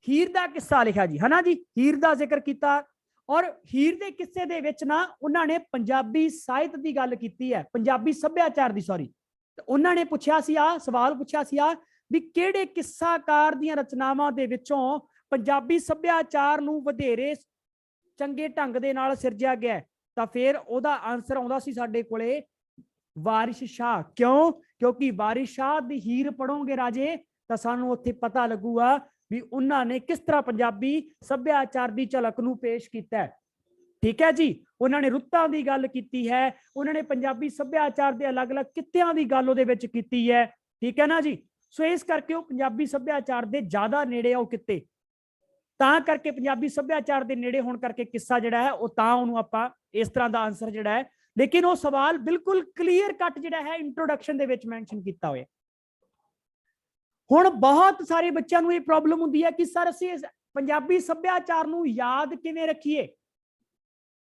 Speaker 1: ਹੀਰ ਦਾ ਕਿੱਸਾ ਲਿਖਿਆ ਜੀ, ਹਨਾ ਜੀ। ਹੀਰ ਦਾ ਜ਼ਿਕਰ ਕੀਤਾ। ਔਰ ਹੀਰ ਦੇ ਕਿੱਸੇ ਦੇ ਵਿੱਚ ਨਾ ਉਹਨਾਂ ਨੇ ਪੰਜਾਬੀ ਸਾਹਿਤ ਦੀ ਗੱਲ ਕੀਤੀ ਹੈ, ਪੰਜਾਬੀ ਸੱਭਿਆਚਾਰ ਦੀ, ਸੌਰੀ। ਉਹਨਾਂ ਨੇ ਪੁੱਛਿਆ ਸੀ ਆ ਸਵਾਲ ਪੁੱਛਿਆ ਸੀ ਆ ਵੀ ਕਿਹੜੇ ਕਿੱਸਾਕਾਰ ਦੀਆਂ ਰਚਨਾਵਾਂ ਦੇ ਵਿੱਚੋਂ ਪੰਜਾਬੀ ਸੱਭਿਆਚਾਰ ਨੂੰ ਵਧੇਰੇ ਚੰਗੇ ਢੰਗ ਦੇ ਨਾਲ ਸਿਰਜਿਆ ਗਿਆ? ਤਾਂ ਫਿਰ ਉਹਦਾ ਆਨਸਰ ਆਉਂਦਾ ਸੀ ਸਾਡੇ ਕੋਲੇ ਵਾਰਿਸ ਸ਼ਾਹ। ਕਿਉਂ? ਕਿਉਂਕਿ ਵਾਰਿਸ ਸ਼ਾਹ ਦੀ ਹੀਰ ਪੜੋਗੇ ਰਾਜੇ ਤਾਂ ਸਾਨੂੰ ਉੱਥੇ ਪਤਾ ਲੱਗੂਗਾ ਵੀ ਉਹਨਾਂ ਨੇ ਕਿਸ ਤਰ੍ਹਾਂ ਪੰਜਾਬੀ ਸੱਭਿਆਚਾਰ ਦੀ ਝਲਕ ਨੂੰ ਪੇਸ਼ ਕੀਤਾ ਹੈ। ਠੀਕ ਹੈ ਜੀ। ਉਹਨਾਂ ਨੇ ਰੁੱਤਾਂ ਦੀ ਗੱਲ ਕੀਤੀ ਹੈ, ਉਹਨਾਂ ਨੇ ਪੰਜਾਬੀ ਸੱਭਿਆਚਾਰ ਦੇ ਅਲੱਗ-ਅਲੱਗ ਕਿੱਤਿਆਂ ਦੀ ਗੱਲ ਉਹਦੇ ਵਿੱਚ ਕੀਤੀ ਹੈ। ਠੀਕ ਹੈ ਨਾ ਜੀ। ਸੋ ਇਸ ਕਰਕੇ ਉਹ ਪੰਜਾਬੀ ਸੱਭਿਆਚਾਰ ਦੇ ਜ਼ਿਆਦਾ ਨੇੜੇ ਆ ਉਹ ਕਿੱਤੇ। ਤਾਂ ਕਰਕੇ ਪੰਜਾਬੀ ਸੱਭਿਆਚਾਰ ਦੇ ਨੇੜੇ ਹੋਣ ਕਰਕੇ ਕਿੱਸਾ ਜਿਹੜਾ ਹੈ ਉਹ ਤਾਂ ਉਹਨੂੰ ਆਪਾਂ ਇਸ ਤਰ੍ਹਾਂ ਦਾ ਆਨਸਰ ਜਿਹੜਾ ਹੈ। ਲੇਕਿਨ ਉਹ ਸਵਾਲ ਬਿਲਕੁਲ ਕਲੀਅਰ ਕੱਟ ਜਿਹੜਾ ਹੈ ਇੰਟਰੋਡਕਸ਼ਨ ਦੇ ਵਿੱਚ ਮੈਂਸ਼ਨ ਕੀਤਾ ਹੋਇਆ। हुण बहुत सारे बच्चों को ये प्रॉब्लम होंदी है कि सर असीं पंजाबी सभ्याचार नूं याद किवें रखीए,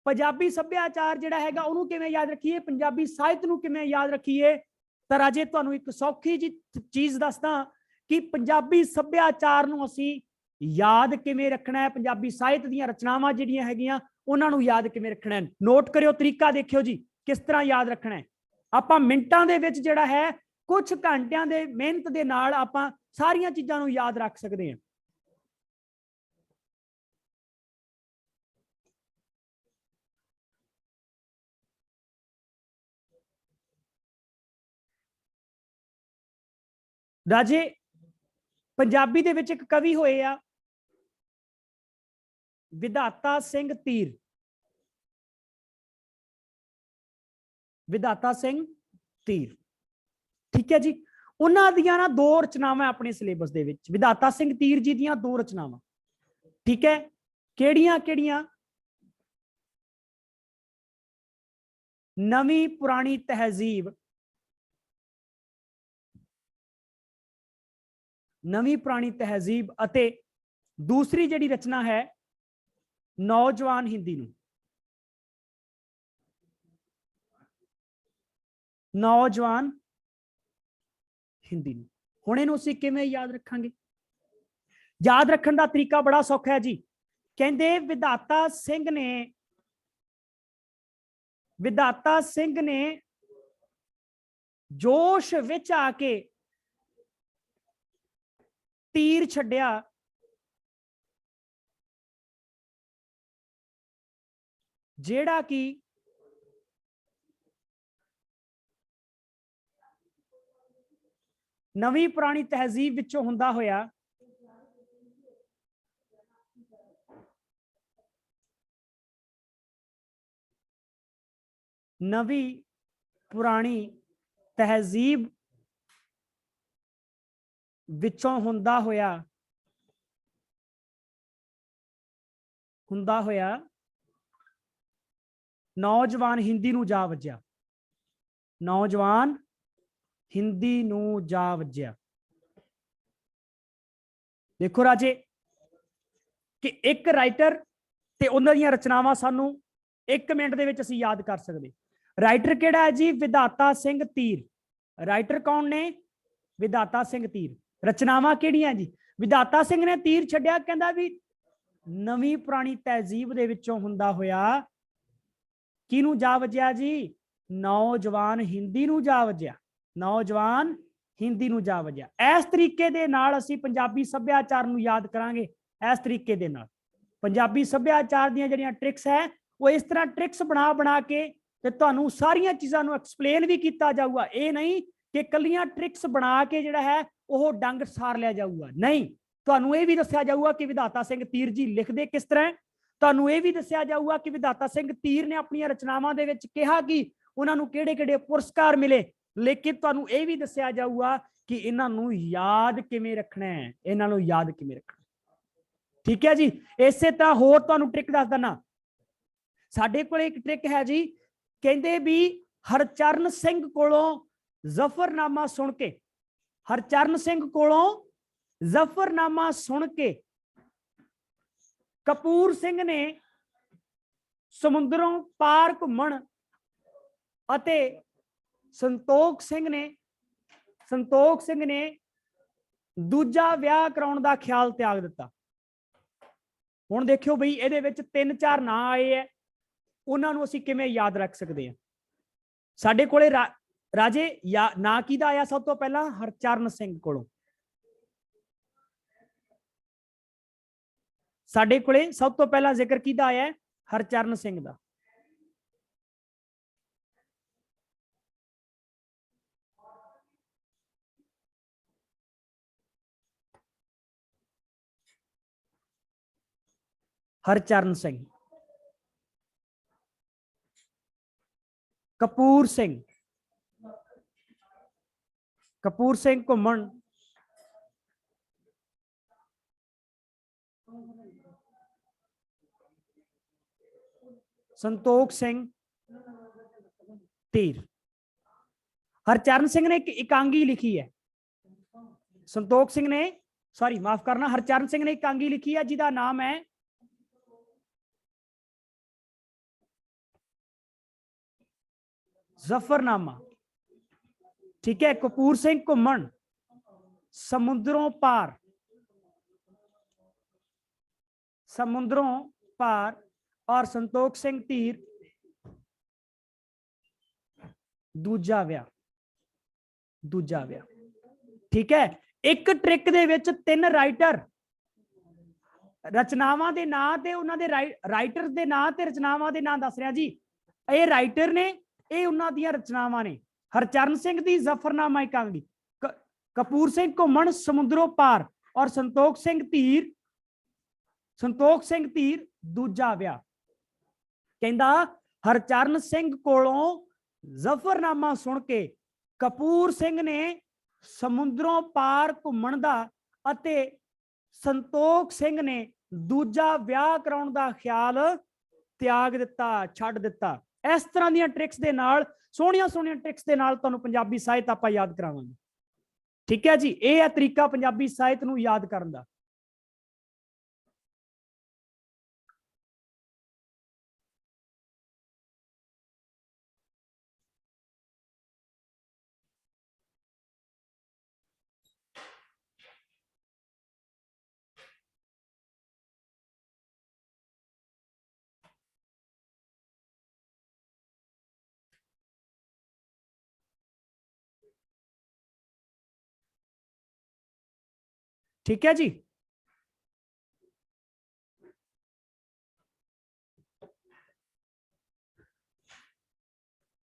Speaker 1: पंजाबी सभ्याचार जिहड़ा हैगा उहनूं किवें याद रखीए, पंजाबी साहित्य नूं किवें याद रखीए। तो राजे तुहानूं एक सौखी जी चीज़ दसदा कि पंजाबी सभ्याचार नूं असीं याद किवें रखना है, पंजाबी साहित्य दीयां रचनावां जिहड़ियां हैगियां उहनां नूं याद किवें रखना है। नोट करियो, तरीका देखियो जी किस तरह याद रखना है। आपां मिंटां दे विच जिहड़ा है कुछ घंटियां दे मेहनत दे नाल आपां सारियां चीज़ां नूं याद रख सकदे हां। राजे पंजाबी दे विच एक कवि होए आ विधाता सिंह तीर, विधाता सिंह तीर, ठीक है जी। उन्हां दियां ना दो रचनावां अपने सिलेबस दे विच, विधाता सिंह तीर जी दियां दो रचनावां, ठीक है। केड़ियां केड़ियां? नवी पुरानी तहजीब, नवी पुरानी तहजीब अते दूसरी जिहड़ी रचना है नौजवान हिंदी नूं, नौजवान हिंदी नूं। हुण इहनूं असीं किवें याद रखांगे? याद रखण दा तरीका बड़ा सौखा है जी। कहंदे विधाता सिंह ने, विधाता सिंह ने जोश विच आके तीर छड्डिया, जेड़ा कि नवी पुरानी तहजीब विचों हुंदा होया नवी पुरानी तहजीब विचों हुंदा होया नौजवान हिंदी नूं जा वज्या, नौजवान हिंदी नूं जा वज्या। देखो राजे कि एक राइटर ते उन्हां दीयां रचनावां सानू एक मिनट दे विच असीं याद कर सकदे। राइटर किहड़ा है जी? विधाता सिंह तीर। राइटर कौन ने? विधाता सिंह तीर। रचनावां किहड़ियां जी? विधाता सिंह ने तीर छड्डिया, कहंदा भी नवी पुरानी तहजीब दे विचों हुंदा होया किहनूं जा वज्या जी? नौजवान हिंदी नूं जा वज्या, नौजवान हिंदी नूं जा वज्या। इस तरीके दे नाल असीं पंजाबी सभ्याचार नूं याद करांगे। इस तरीके दे नाल पंजाबी सभ्याचार दीयां जिहड़ियां ट्रिक्स है वो इस तरह ट्रिक्स बना बना के ते तुहानूं सारियां चीज़ां नूं एक्सप्लेन भी कीता जाऊगा। ये नहीं कि कलियां ट्रिक्स बना के जिहड़ा है वो डंग सार लिया जाऊगा, नहीं। तुहानूं ये भी दस्सिया जाऊगा कि विधाता सिंह तीर जी लिखदे किस तरह। तुहानूं ये भी दस्सिया जाऊगा कि विधाता सिंह तीर ने अपनी रचनावां दे विच कहा कि उन्हां नूं किहड़े-किहड़े पुरस्कार मिले। लेकिन तुहानूं ये भी दस्सिया जाऊगा कि इन्हां नूं याद किवें रखना है, इन्हां नूं याद किवें रखना। ठीक है जी। इसे तरह होर तुहानूं ट्रिक दस दना। साडे कोल एक ट्रिक है जी, कहंदे भी हरचरण सिंह कोलों जफरनामा सुन के, हरचरण सिंह कोलों जफरनामा सुन के कपूर सिंह ने समुद्रों पार घुमण अते संतोख सिंह ने दूजा विआह कराउण दा ख्याल त्याग दिता। हुण देखियो बई इहदे विच 3-4 नां आए है, उन्हां नूं असीं किवें याद रख सकदे हां। साडे कोले राजे या नां किहदा आया सब तो पहला? हरचरण सिंह कोलों। साडे कोले सब तो पहला जिक्र किहदा आया है? हरचरण सिंह दा। हरचरण सिंह, कपूर सिंह, कपूर सिंह घुमन, संतोख सिंह तीर। हरचरण सिंह ने एक एकांगी लिखी है, संतोख सिंह ने, सॉरी माफ करना, हरचरण सिंह ने एकांगी लिखी है जिसका नाम है जफरनामा। ठीक है, कपूर सिंह घुमन समुद्रों पार, समुद्रों पार, और संतोख सिंह धीर दूजा विआह, दूजा विआह। ठीक है, एक ट्रिक दे विच 3 राइटर रचनावां दे नां ते उन्हां दे राइटर दे नां ते रचनावां दे नां दस रहा जी। ये राइटर ने, ये उन्हां दियां रचनावां ने। हरचरण सिंह दी जफरनामा एकांगी, कपूर सिंह घुमन समुद्रों पार, और संतोख सिंह धीर दूजा विआह। कहंदा हरचरण सिंह कोलों जफरनामा सुन के कपूर सिंह ने समुद्रों पार घुमण दा अते संतोख सिंह ने दूजा विआह कराउण दा ख्याल त्याग दिता, छड्ड दिता। इस तरह दी ट्रिक्स दे नाल, सोहणियां सोहणियां ट्रिक्स दे नाल तुहानूं पंजाबी साहित आपां याद करावांगे। ठीक है जी, यह है तरीका पंजाबी साहित नूं याद करन दा। ठीक है जी,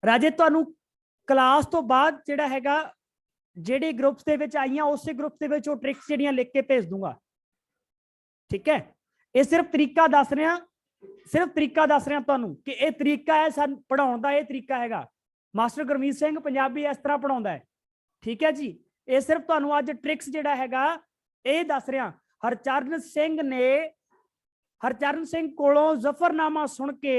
Speaker 1: राजे तुहानूं क्लास तो बाद जिहड़ा हैगा ਜਿਹੜੇ ग्रुप्स ਦੇ ਵਿੱਚ ਆਈਆਂ ਉਸੇ ग्रुप ਦੇ ਵਿੱਚ ਉਹ ट्रिक्स ਜਿਹੜੀਆਂ लिख के भेज दूंगा। ठीक है, ये सिर्फ तरीका दस रहा, सिर्फ तरीका दस रहा तुहानूं कि यह तरीका है सन पढ़ाउण दा, यह तरीका हैगा। मास्टर गुरमीत सिंह पंजाबी इस तरह पढ़ाउंदा है। ठीक है जी, ये सिर्फ तुहानूं अज ट्रिक्स जिहड़ा हैगा ये दस रहा। हरचरण सिंह कोलों जफरनामा सुन के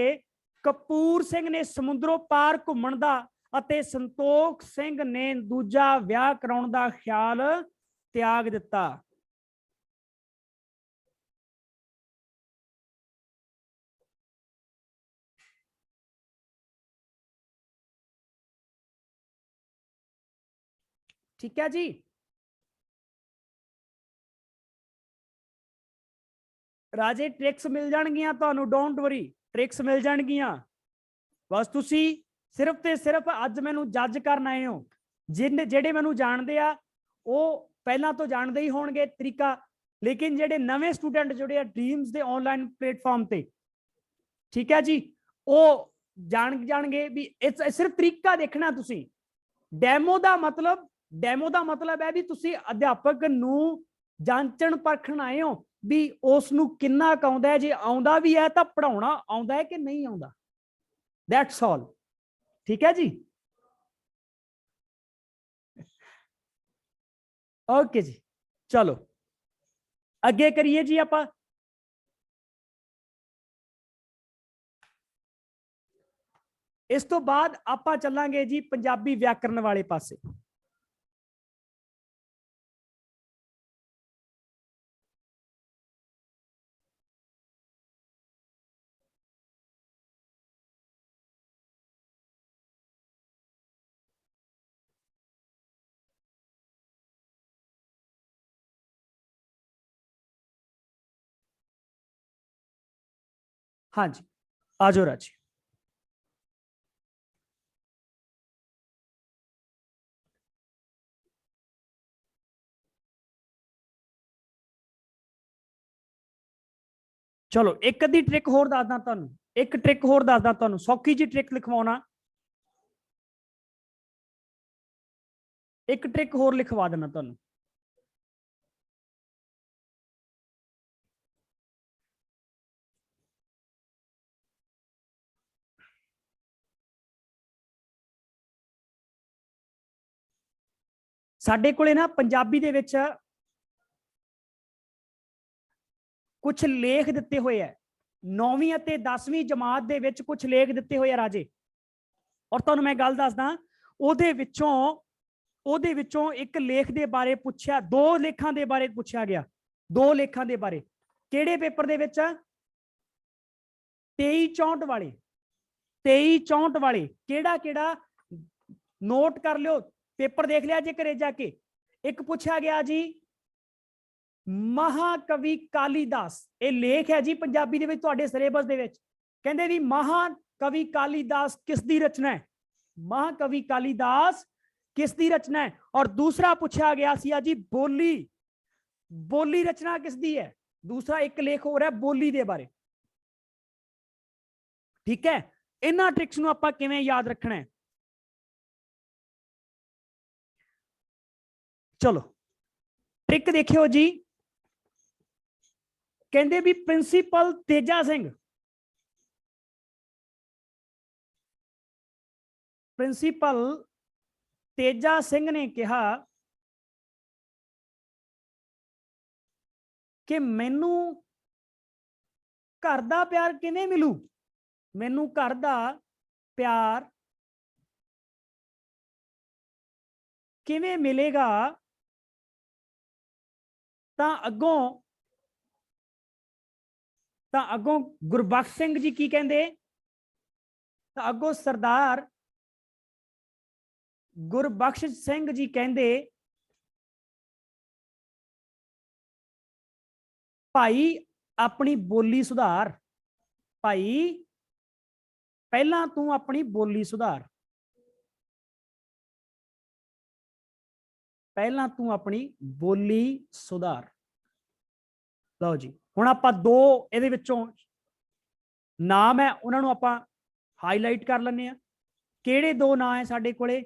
Speaker 1: कपूर सिंह ने समुद्रों पार घुमण दा अते संतोख सिंह ने दूजा विआह कराउण दा ख्याल त्याग दिता। ठीक है जी, राजे ट्रिक्स मिल जाणगियां तुहानूं, डोंट वरी, ट्रिक्स मिल जाणगियां। बस तुसी सिर्फ ते सिर्फ अज मैनू जज करन आए हो। जिहड़े मैनू जानते आ वो पहलां तो जानते ही होणगे तरीका, लेकिन जिहड़े नवे स्टूडेंट जुड़े ड्रीम्स के ऑनलाइन प्लेटफॉर्म ते, ठीक है जी, वो जाणगे भी सिर्फ तरीका देखना। तुसी डैमो का मतलब है भी तुसी अध्यापक नूं जांचण परखण आए हो भी उसनूं किन्ना क आउंदा है, जे आउंदा भी है तो पढ़ाउणा आउंदा है कि नहीं आउंदा, दैट्स ऑल। ठीक है जी, ओके जी, चलो अगे करिए जी। आप इस तो बाद आप चलांगे जी पंजाबी व्याकरण वाले पासे। हाँ जी, आ जाओ राजी। चलो एक अद्धी ट्रिक होर दसदा तुहानूं, एक ट्रिक होर दसदा तुहानूं, सौखी जी ट्रिक लिखवाउणा, एक ट्रिक होर लिखवा देना तुहानूं। साडे कोले ना पंजाबी दे विच कुछ लेख दिते हुए है, 9वीं और 10वीं जमात दे विच कुछ लेख दिते हुए राजे। और तुहानूं मैं गल दसदा, उहदे विचों ਉਹਦੇ ਵਿੱਚੋਂ ਇੱਕ ਲੇਖ ਦੇ ਬਾਰੇ ਪੁੱਛਿਆ, 2 ਲੇਖਾਂ ਦੇ ਬਾਰੇ ਪੁੱਛਿਆ ਗਿਆ, 2 ਲੇਖਾਂ ਦੇ ਬਾਰੇ। ਕਿਹੜੇ ਪੇਪਰ ਦੇ ਵਿੱਚ? 2364 ਵਾਲੇ, 2364 ਵਾਲੇ। ਕਿਹੜਾ ਕਿਹੜਾ? ਨੋਟ ਕਰ ਲਿਓ, ਪੇਪਰ ਦੇਖ ਲਿਆ ਜੇ ਘਰੇ ਜਾ ਕੇ। ਇੱਕ ਪੁੱਛਿਆ ਗਿਆ ਜੀ ਮਹਾਕਵੀ ਕਾਲੀਦਾਸ, ਇਹ ਲੇਖ ਹੈ ਜੀ ਪੰਜਾਬੀ ਦੇ ਵਿੱਚ ਤੁਹਾਡੇ ਸਿਲੇਬਸ ਦੇ ਵਿੱਚ। ਕਹਿੰਦੇ ਵੀ ਮਹਾਕਵੀ ਕਾਲੀਦਾਸ ਕਿਸ ਦੀ ਰਚਨਾ ਹੈ? ਮਹਾਕਵੀ ਕਾਲੀਦਾਸ किस दी रचना है? और दूसरा पूछा गया सी जी बोली, बोली रचना किस दी है? दूसरा एक लेख हो रहा है बोली दे बारे। ठीक है, इन्हां ट्रिक्स नूं आपां किवें याद रखना है? चलो ट्रिक देखियो जी। कहंदे भी प्रिंसीपल तेजा सिंह, प्रिंसीपल तेजा सिंह ने कहा कि मैनू घर दा प्यार किवें मिलू, मैनू घर दा प्यार किवें मिलेगा? तां अगों गुरबख्श सिंह जी की कहंदे? तां अगों सरदार गुरबख्श सिंह जी कहंदे भाई अपनी बोली सुधार, भाई पहला तू अपनी बोली सुधार, पहला तू अपनी बोली सुधार। लो जी, हुण आपां 2 इहदे विचों नाम है उन्हां नूं आपां हाईलाइट कर लैंदे आ। किहड़े 2 नाम है साडे कोले?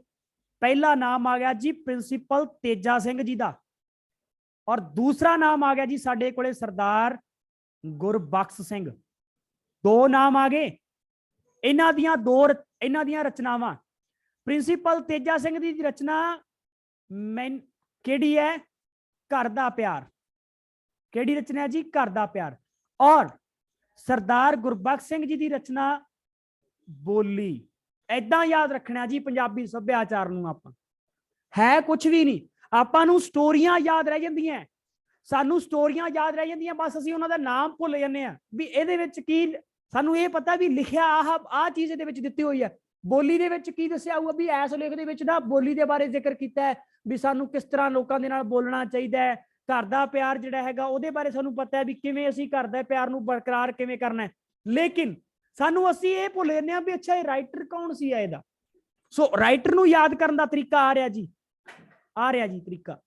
Speaker 1: पहला नाम आ गया जी प्रिंसीपल तेजा सिंह जी का, और दूसरा नाम आ गया जी साडे कोले सरदार गुरबख्श सिंह। 2 नाम आ गए। इन्हां दियां रचनावां, प्रिंसीपल तेजा सिंह की रचना केड़ी है? घर दा प्यार। केड़ी रचना है जी? घर दा प्यार। और सरदार गुरबख्श सिंह जी की रचना बोली। ऐदा याद रखना जी पंजाबी सभ्याचार नूं। आपां है कुछ भी नहीं, आपां नूं स्टोरियां याद रह जांदियां, सानू स्टोरियां याद रह जांदियां, बस असीं उन्हां दा नाम भुल जन्ने आ भी इहदे विच की। सानू ये पता भी लिखिया आह चीज़ इहदे विच दित्ती होई है। बोली दे विच की दस्सिया होऊगा भी इस लेख दे विच ना बोली दे बारे जिक्र कीता है भी सानू किस तरह लोकां दे नाल बोलना चाहिदा है। घर दा प्यार जिहड़ा हैगा उहदे बारे सानू पता है भी किवें असीं घर दे प्यार नूं बरकरार किवें करना है। लेकिन सानू असीं ये भुल जन्ने आ भी अच्छा राइटर कौन सी है इहदा। सो राइटर नूं याद करन दा तरीका आ रहा जी, आ रहा जी तरीका।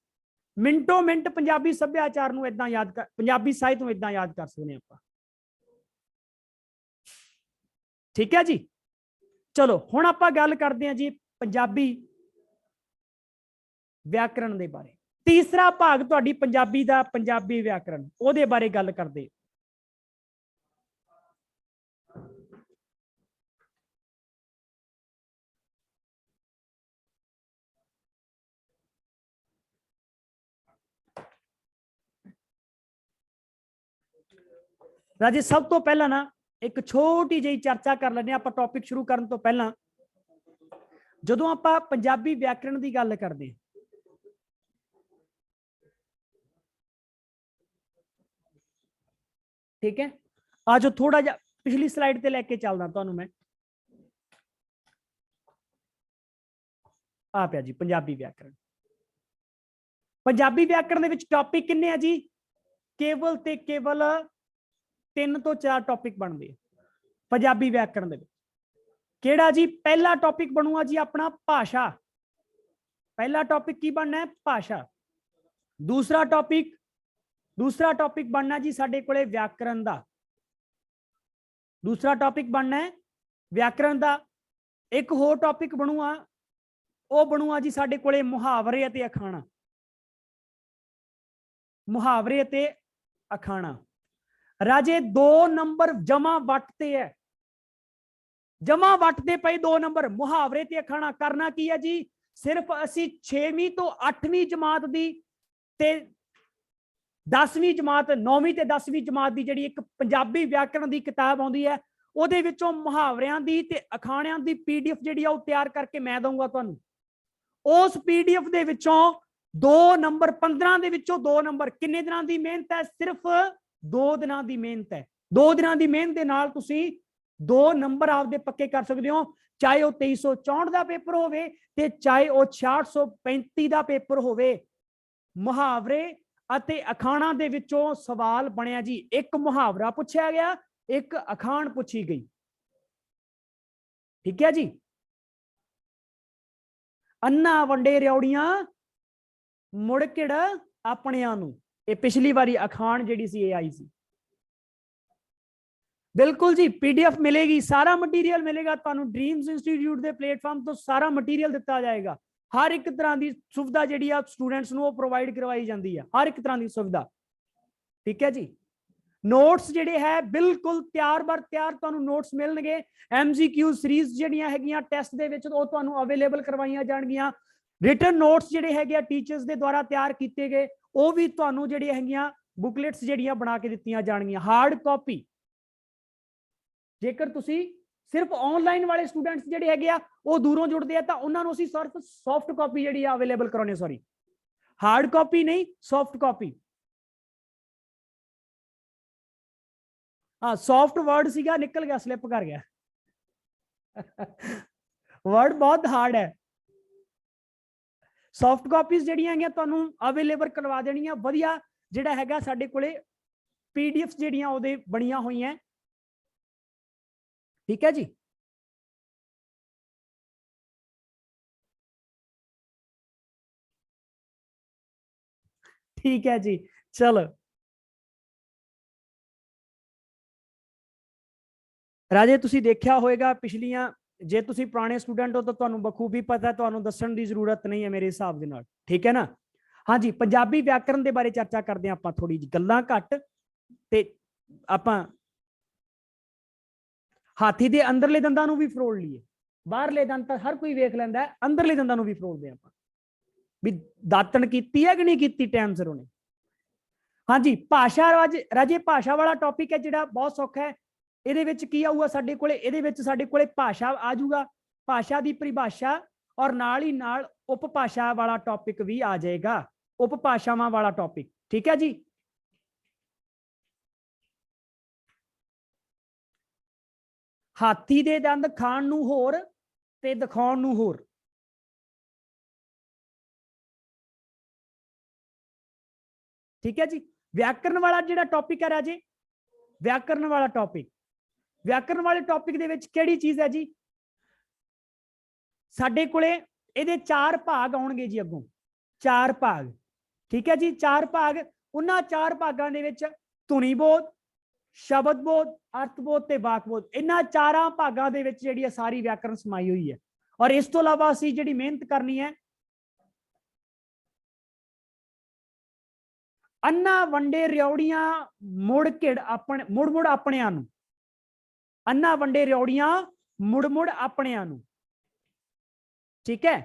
Speaker 1: मिंटो मिंट पंजाबी सभ्याचार नूं इदां याद कर, पंजाबी साहित्य नूं इदां याद कर सकते आपां। ठीक है जी। चलो हुण आपां गल करदे हां जी पंजाबी व्याकरण दे बारे। तीसरा भाग तुहाडी पंजाबी दा पंजाबी व्याकरण, उहदे बारे गल करदे। राजे सब तो पहला ना एक छोटी जी चर्चा कर लेने आप टॉपिक शुरू करने तो पहला। जदों आप पंजाबी व्याकरण की गल करते, ठीक है, आज थोड़ा जा पिछली स्लाइड ते लेके चलदा तुहानू मैं। आ पिया जी पंजाबी व्याकरण। पंजाबी व्याकरण दे विच टॉपिक किन्ने है जी? केवल ते केवल 3 तो 4 टॉपिक बनते पंजाबी व्याकरण दे। केड़ा जी? पहला टॉपिक बनूगा जी अपना भाषा। पहला टॉपिक की बनना है? भाषा। दूसरा टॉपिक बनना जी साडे कोले व्याकरण दा। दूसरा टॉपिक बनना है व्याकरण दा। एक होर टॉपिक बनूगा, वो बनूगा जी साडे कोले मुहावरे अते अखाणा। मुहावरे अते अखाणा राजे 2 नंबर जमा वटते है, जमा वटते पे 2 नंबर। मुहावरे ते अखाणा करना की है जी? सिर्फ असी 6वीं तो 8वीं जमात दी ते 10वीं जमात, 9वीं ते 10वीं जमात दी जिहड़ी एक पंजाबी व्याकरण दी किताब आउंदी है, ਉਹਦੇ ਵਿੱਚੋਂ ਮੁਹਾਵਰਿਆਂ ਦੀ ਤੇ ਅਖਾਣਿਆਂ ਦੀ PDF ਜਿਹੜੀ ਆ ਉਹ ਤਿਆਰ ਕਰਕੇ ਮੈਂ ਦਊਂਗਾ ਤੁਹਾਨੂੰ। उस पीडीएफ ਦੇ ਵਿੱਚੋਂ 2 ਨੰਬਰ 15 ਦੇ ਵਿੱਚੋਂ 2 ਨੰਬਰ ਕਿੰਨੇ ਦਿਨਾਂ ਦੀ ਮਿਹਨਤ ਹੈ? ਸਿਰਫ 2 ਦਿਨਾਂ ਦੀ ਮਿਹਨਤ ਹੈ। 2 ਦਿਨਾਂ ਦੀ ਮਿਹਨਤ ਦੇ ਨਾਲ ਤੁਸੀਂ 2 ਨੰਬਰ ਆਪਦੇ ਪੱਕੇ ਕਰ ਸਕਦੇ ਹੋ, ਚਾਹੇ ਉਹ 2364 ਦਾ ਪੇਪਰ ਹੋਵੇ ਤੇ ਚਾਹੇ ਉਹ 6635 ਦਾ ਪੇਪਰ ਹੋਵੇ। ਮੁਹਾਵਰੇ ਅਤੇ ਅਖਾਣਾਂ ਦੇ ਵਿੱਚੋਂ ਸਵਾਲ ਬਣਿਆ ਜੀ, ਇੱਕ ਮੁਹਾਵਰਾ ਪੁੱਛਿਆ ਗਿਆ, ਇੱਕ ਅਖਾਣ ਪੁੱਛੀ ਗਈ। ਠੀਕ ਹੈ ਜੀ। अन्ना वंडे रियोड़ियां मुड़ किड़ अपनियां नूं, ये पिछली बारी अखान जिहड़ी सी आई सी। बिल्कुल जी, पीडीएफ मिलेगी, सारा मटीरियल मिलेगा तुहानूं। ड्रीम्स इंस्टीट्यूट के प्लेटफॉर्म तो सारा मटीरियल दिता जाएगा। हर एक तरह की सुविधा जिहड़ी आ स्टूडेंट्स नूं प्रोवाइड करवाई जाती है, हर एक तरह की सुविधा। ठीक है जी। नोट्स जिहड़े है बिल्कुल तैयार बर तैयार तुहानूं नोट्स मिलणगे। MCQ सीरीज जिहड़ियां हैगियां टेस्ट दे विच ओह तुहानूं अवेलेबल करवाईयां जाणगियां। रिटन नोट्स जिहड़े हैगे टीचर्स दे द्वारा तैयार कीते गए ओह भी तुहानूं जिहड़ियां हैगियां बुकलेट्स जिहड़ियां बना के दित्तियां जाणगियां। हार्ड कॉपी जेकर तुसीं सिर्फ ऑनलाइन वाले स्टूडेंट्स जिहड़े हैगे आ ओह दूरों जुड़दे आ तां उहनां नूं असीं सिर्फ सॉफ्ट कॉपी जिहड़ी आ अवेलेबल कराउने, सॉरी हार्ड कॉपी नहीं, सॉफ्ट कॉपी। हाँ, सॉफ्ट वर्ड सीगा, निकल गया, स्लिप कर गया। वर्ड बहुत हार्ड है। सॉफ्ट कॉपीज जिहड़ियां हैगियां तुहानूं अवेलेबल करवा देणियां। वधिया जिहड़ा हैगा साडे कोले पीडीएफ जिहड़ियां ओहदे बणियां होईयां। ठीक है जी। ठीक है जी, चलो राजे तुसी देखिया होएगा पिछलियां, जे तुसी पुराने स्टूडेंट हो तो तुहानूं बखूबी पता है, तुहानूं दस्सण दी जरूरत नहीं है मेरे हिसाब दे नाल। ठीक है ना। हाँ जी, पंजाबी व्याकरण के बारे चर्चा करते हैं आपां, थोड़ी जी गल्लां घट ते आपां हाथी दे अंदरले दंदां नूं भी फरोल लीए। बाहरले दंद तां हर कोई वेख लैंदा है, अंदरले दंदां नूं भी फरोलदे आपां भी दातण कीती है कि नहीं कीती टाइम सिर उहने। हाँ जी, भाषा राजे भाषा वाला टॉपिक है जिहड़ा बहुत सौखा है। ਇਹਦੇ ਵਿੱਚ ਕੀ ਆਊਗਾ ਸਾਡੇ ਕੋਲੇ? ਇਹਦੇ ਵਿੱਚ ਸਾਡੇ ਕੋਲੇ ਭਾਸ਼ਾ ਆ ਜਾਊਗਾ, ਭਾਸ਼ਾ ਦੀ ਪਰਿਭਾਸ਼ਾ ਔਰ ਨਾਲ ਹੀ ਨਾਲ ਉਪਭਾਸ਼ਾ ਵਾਲਾ ਟੌਪਿਕ ਵੀ ਆ ਜਾਏਗਾ, ਉਪਭਾਸ਼ਾਵਾਂ ਵਾਲਾ ਟੌਪਿਕ। ਠੀਕ ਹੈ ਜੀ। ਹਾਥੀ ਦੇ ਦੰਦ ਖਾਣ ਨੂੰ ਹੋਰ ਤੇ ਦਿਖਾਉਣ ਨੂੰ ਹੋਰ। ठीक है जी। व्याकरण वाला जिहड़ा टॉपिक है राजे, व्याकरण वाला टॉपिक, व्याकरण वाले टॉपिक दे विच किहड़ी चीज है जी? साडे कोले इहदे 4 भाग आउणगे जी, अगों 4 भाग। ठीक है जी, 4 भाग। उन्हां 4 भागां दे विच धुनी बोध, शब्द बोध, अर्थ बोध ते वाक बोध, इन्हां 4 भागां दे विच जिहड़ी सारी व्याकरण समाई हुई है। और इस तो इलावा असीं जिहड़ी मेहनत करनी है, अन्ना वंडे रियोड़ियां मुड़ किड़ अपने मुड़ मुड़ अपनियां नूं, अन्ना वंडे रियोड़ियां मुड़ मुड़ अपनियां नूं। ठीक है।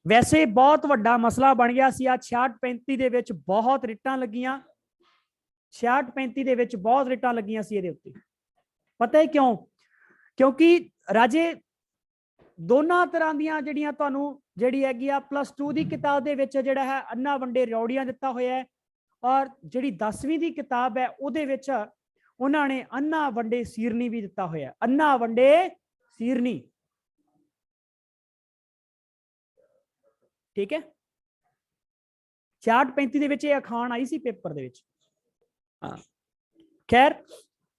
Speaker 1: वैसे बहुत वड्डा मसला बन गया सी। 66-35 दे विच बहुत रिटां लगियां, 66-35 दे विच बहुत रिटां लगियां सी इहदे उत्ते। पता है क्यों? क्योंकि राजे दोनों तरह दियां जिहड़ियां तुहानूं जिहड़ी हैगी आ +2 दी किताब दे विच जिहड़ा है अन्ना वंडे रियोड़ियां दिता होया है, और जिहड़ी 10वीं दी किताब है उहदे विच उन्होंने अन्ना वंडे सीरनी भी दिता होया, अन्ना वंडे सीरनी। ठीक है। 66-35 दे विच ये अखान आई सी पेपर दे विच। हाँ, खैर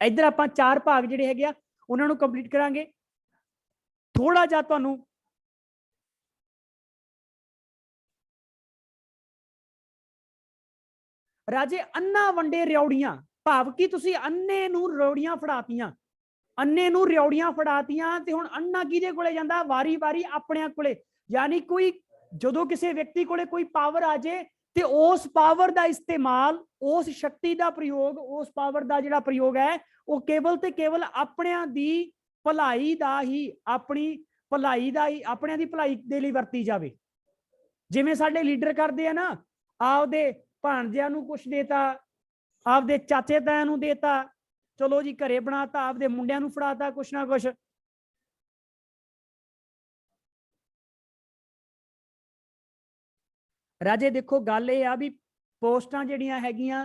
Speaker 1: इधर आपां 4 भाग जिहड़े हैगे आ उन्हां नूं कंप्लीट करांगे। थोड़ा जिहा तुहानूं राजे अन्ना वंडे रियोड़ियां भाव कि तुसीं अन्ने नूं रियोड़ियां फड़ातियां, अन्ने नूं रियोड़ियां फड़ातियां ते हुण अन्ना किहदे कोले जांदा? वारी वारी अपणियां कोले। यानी कोई जदों किसी व्यक्ति कोले कोई पावर आ जाए ते उस पावर का इस्तेमाल, उस शक्ति का प्रयोग, उस पावर का जिहड़ा प्रयोग है वो केवल ते केवल अपणियां दी भलाई दा ही, अपनी भलाई दा ही, अपणियां दी भलाई दे लई वरती जावे। जिवें साडे लीडर करदे आ ना, आपदे भाणजियां नूं कुछ देता, आपदे चाचे तायां नूं देता, चलो जी घरे बनाता, आपदे मुंडियां नूं फड़ाता कुछ ना कुछ। राजे देखो गल ये आ भी पोस्टां जिहड़ियां हैगियां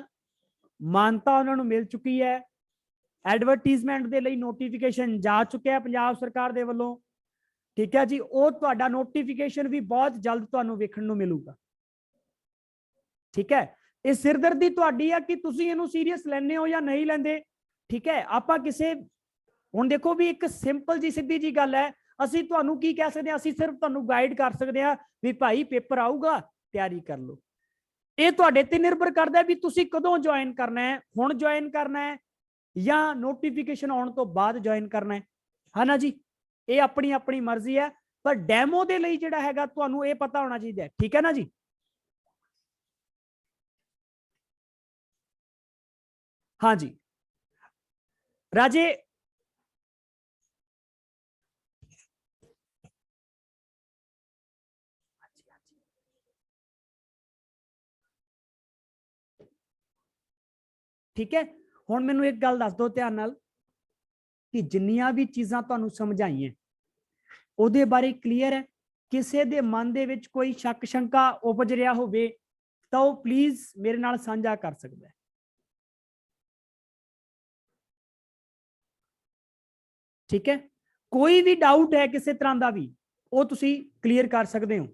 Speaker 1: मानता उन्हां नूं मिल चुकी है, एडवरटीजमेंट दे लई नोटिफिकेशन जा चुके हैं पंजाब सरकार दे वल्लों, ठीक है जी। वो तुहाडा नोटिफिकेशन भी बहुत जल्द तुहानूं वेखण नूं मिलूगा, ठीक है। ये सिरदर्दी तुहाडी आ कि तुसीं इहनूं सीरीयस लैंदे हो या नहीं लैंदे, ठीक है। आपां किसे हुण देखो भी एक सिंपल जी सीधी जी गल है, ਅਸੀਂ ਤੁਹਾਨੂੰ ਕੀ ਕਹਿ ਸਕਦੇ ਹਾਂ, ਅਸੀਂ ਸਿਰਫ ਤੁਹਾਨੂੰ ਗਾਈਡ ਕਰ ਸਕਦੇ ਹਾਂ ਵੀ ਭਾਈ ਪੇਪਰ ਆਊਗਾ ਤਿਆਰੀ ਕਰ ਲਓ। ਇਹ ਤੁਹਾਡੇ ਤੇ ਨਿਰਭਰ ਕਰਦਾ ਵੀ ਤੁਸੀਂ ਕਦੋਂ ਜੁਆਇਨ ਕਰਨਾ ਹੈ, ਹੁਣ ਜੁਆਇਨ ਕਰਨਾ ਹੈ ਜਾਂ ਨੋਟੀਫਿਕੇਸ਼ਨ ਆਉਣ ਤੋਂ ਬਾਅਦ ਜੁਆਇਨ ਕਰਨਾ ਹੈ ਨਾ ਜੀ। ਇਹ ਆਪਣੀ ਆਪਣੀ ਮਰਜ਼ੀ ਹੈ, ਪਰ ਡੈਮੋ ਦੇ ਲਈ ਜਿਹੜਾ ਹੈਗਾ ਤੁਹਾਨੂੰ ਇਹ ਪਤਾ ਹੋਣਾ ਚਾਹੀਦਾ, ਠੀਕ ਹੈ ਨਾ ਜੀ। हाँ जी राजे, ठीक है। हुण मैनूं एक गल दस दो ध्यान नाल कि जिन्नियां भी चीज़ां तुहानूं समझाईयां ਉਹਦੇ ਬਾਰੇ क्लीयर है, ਕਿਸੇ ਦੇ ਮਨ ਦੇ ਵਿੱਚ ਕੋਈ ਸ਼ੱਕ ਸ਼ੰਕਾ ਉਪਜ ਰਿਹਾ ਹੋਵੇ ਤਾਂ ਉਹ ਪਲੀਜ਼ ਮੇਰੇ ਨਾਲ ਸਾਂਝਾ ਕਰ ਸਕਦਾ ਹੈ, ठीक है। कोई भी डाउट है किसी तरह का भी वो तुसी क्लीयर कर सकते हो।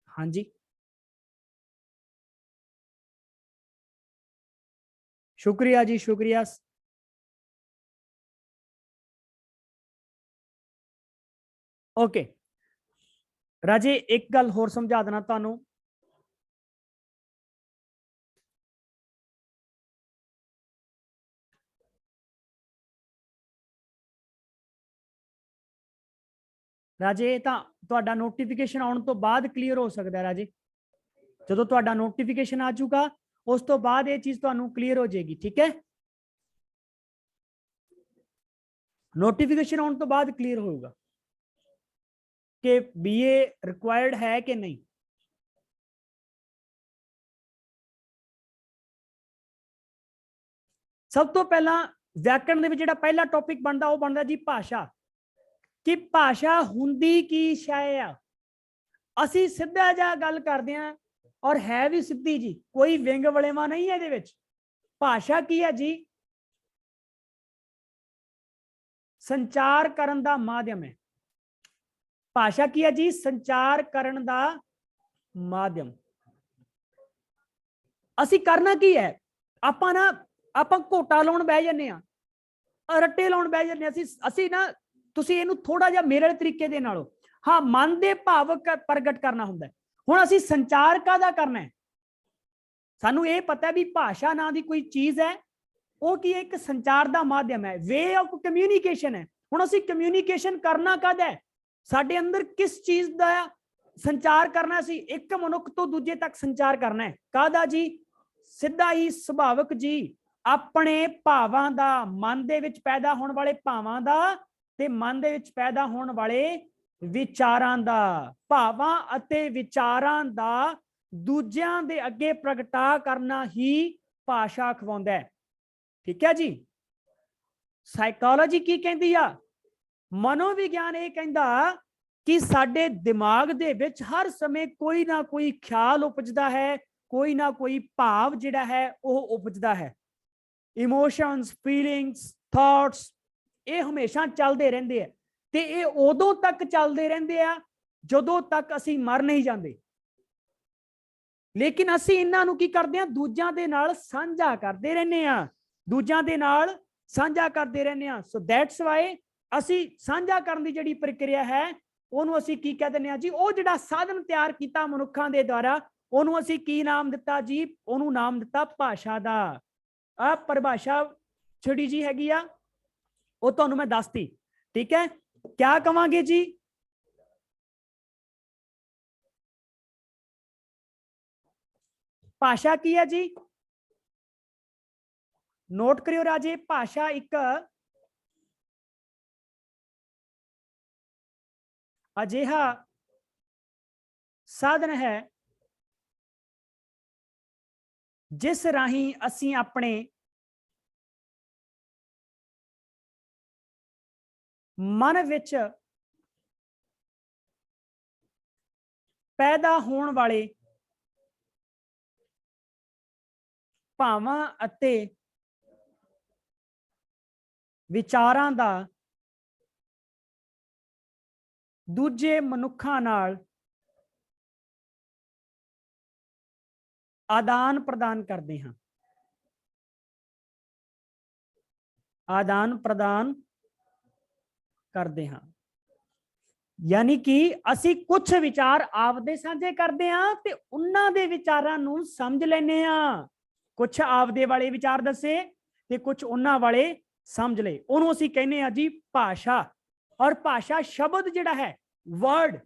Speaker 1: हाँ जी, शुक्रिया जी, शुक्रिया। ओके राजे, एक गल होर समझा देना तुहानूं, राजे तुहाडा नोटिफिकेशन आने तो बाद क्लीयर हो सकता है राजे, जो तुहाडा नोटिफिकेशन आ चुका उस तो बाद ये चीज तुहानूं क्लीयर हो जाएगी, ठीक है। नोटिफिकेशन आने तो बाद क्लीयर होगा कि बीए रिक्वायर्ड है कि नहीं। सब तो पहला व्याकरण दे विच जिहड़ा पहला टॉपिक बनता वो बनता जी भाषा, कि भाषा हुंदी की शै आ। असीं सीधा जा गल करदे हां और है भी सीधी जी, कोई विंग वलेवा नहीं है इहदे विच। भाषा की है जी, संचार करन दा माध्यम है। भाषा की है जी, संचार करन दा माध्यम। असीं करना की है, आपां ना आपां घोटा लाउण बह जन्ने आ, रट्टे लाउण बह जन्ने असीं ना, तुसीं इहनूं थोड़ा जिहा मेरे वाले तरीके दे नालों हाँ मन दे भाव प्रगट करना हुंदा है। हुण असीं संचार काहदा करना है, सानूं ये पता है भी भाषा नां दी कोई चीज़ है, वो की एक संचार दा माध्यम है, वे ऑफ कम्यूनीकेशन है। हुण असीं कम्यूनीकेशन करना काहदा है, साडे अंदर किस चीज़ दा संचार करना, सी एक मनुख तो दूजे तक संचार करना है। काहदा जी, सीधा ही सुभाविक जी अपने भावां दा, मन दे विच पैदा होने वाले भावां दा ते मन दे विच पैदा होने वाले विचारां दा, भावां अते विचारां दा दूजियां दे अगे प्रगटा करना ही भाषा खवाउंदा है, ठीक है जी। साइकोलॉजी की कहती आ, मनोविज्ञान ये कहता कि साडे दिमाग दे विच हर समय कोई ना कोई ख्याल उपजदा है, कोई ना कोई भाव जिहड़ा है वो उपजदा है। इमोशंस, फीलिंग्स, थॉट्स ये हमेशा चलते रहंदे आ ते ये उदों तक चलते रहंदे आ जदों तक असीं मर नहीं जांदे। लेकिन असीं इन्हां नूं की करदे आ, दूजियां दे नाल साझा करदे रहने आ, दूजियां दे नाल साझा करदे रहने आ। सो दैट्स वाई असीं साझा करन दी जिहड़ी प्रक्रिया है ਉਹਨੂੰ ਅਸੀਂ ਕੀ ਕਹਿ ਦਿੰਦੇ ਆ ਜੀ, ਉਹ ਜਿਹੜਾ ਸਾਧਨ ਤਿਆਰ ਕੀਤਾ ਮਨੁੱਖਾਂ ਦੇ ਦੁਆਰਾ ਉਹਨੂੰ ਅਸੀਂ ਕੀ ਨਾਮ ਦਿੱਤਾ ਜੀ, ਉਹਨੂੰ ਨਾਮ ਦਿੱਤਾ ਭਾਸ਼ਾ ਦਾ। ਆ ਪਰਿਭਾਸ਼ਾ ਛੜੀ ਜੀ ਹੈਗੀ ਆ, ਉਹ ਤੁਹਾਨੂੰ ਮੈਂ ਦੱਸਤੀ, ਠੀਕ ਹੈ। ਕਿਆ ਕਵਾਂਗੇ ਜੀ, ਭਾਸ਼ਾ ਕੀ ਹੈ ਜੀ, ਨੋਟ ਕਰਿਓ ਰਾਜੇ, ਭਾਸ਼ਾ ਇੱਕ ਅਜਿਹਾ ਸਾਧਨ ਹੈ ਜਿਸ ਰਾਹੀਂ ਅਸੀਂ ਆਪਣੇ ਮਨ ਵਿੱਚ ਪੈਦਾ ਹੋਣ ਵਾਲੇ ਭਾਵਾਂ ਅਤੇ ਵਿਚਾਰਾਂ ਦਾ ਦੂਜੇ ਮਨੁੱਖਾਂ ਨਾਲ ਆਦਾਨ ਪ੍ਰਦਾਨ ਕਰਦੇ ਹਾਂ। ਆਦਾਨ ਪ੍ਰਦਾਨ ਕਰਦੇ ਹਾਂ ਯਾਨੀ ਕਿ ਅਸੀਂ ਕੁਝ ਵਿਚਾਰ ਆਪਦੇ ਸਾਂਝੇ ਕਰਦੇ ਹਾਂ ਤੇ ਉਹਨਾਂ ਦੇ ਵਿਚਾਰਾਂ ਨੂੰ ਸਮਝ ਲੈਂਦੇ ਹਾਂ। ਕੁਝ ਆਪਦੇ ਵਾਲੇ ਵਿਚਾਰ ਦੱਸੇ ਤੇ ਕੁਝ ਉਹਨਾਂ ਵਾਲੇ ਸਮਝ ਲਏ, ਉਹਨੂੰ ਅਸੀਂ ਕਹਿੰਦੇ ਹਾਂ ਜੀ ਭਾਸ਼ਾ। ਔਰ ਭਾਸ਼ਾ ਸ਼ਬਦ ਜਿਹੜਾ ਹੈ, ਵਰਡ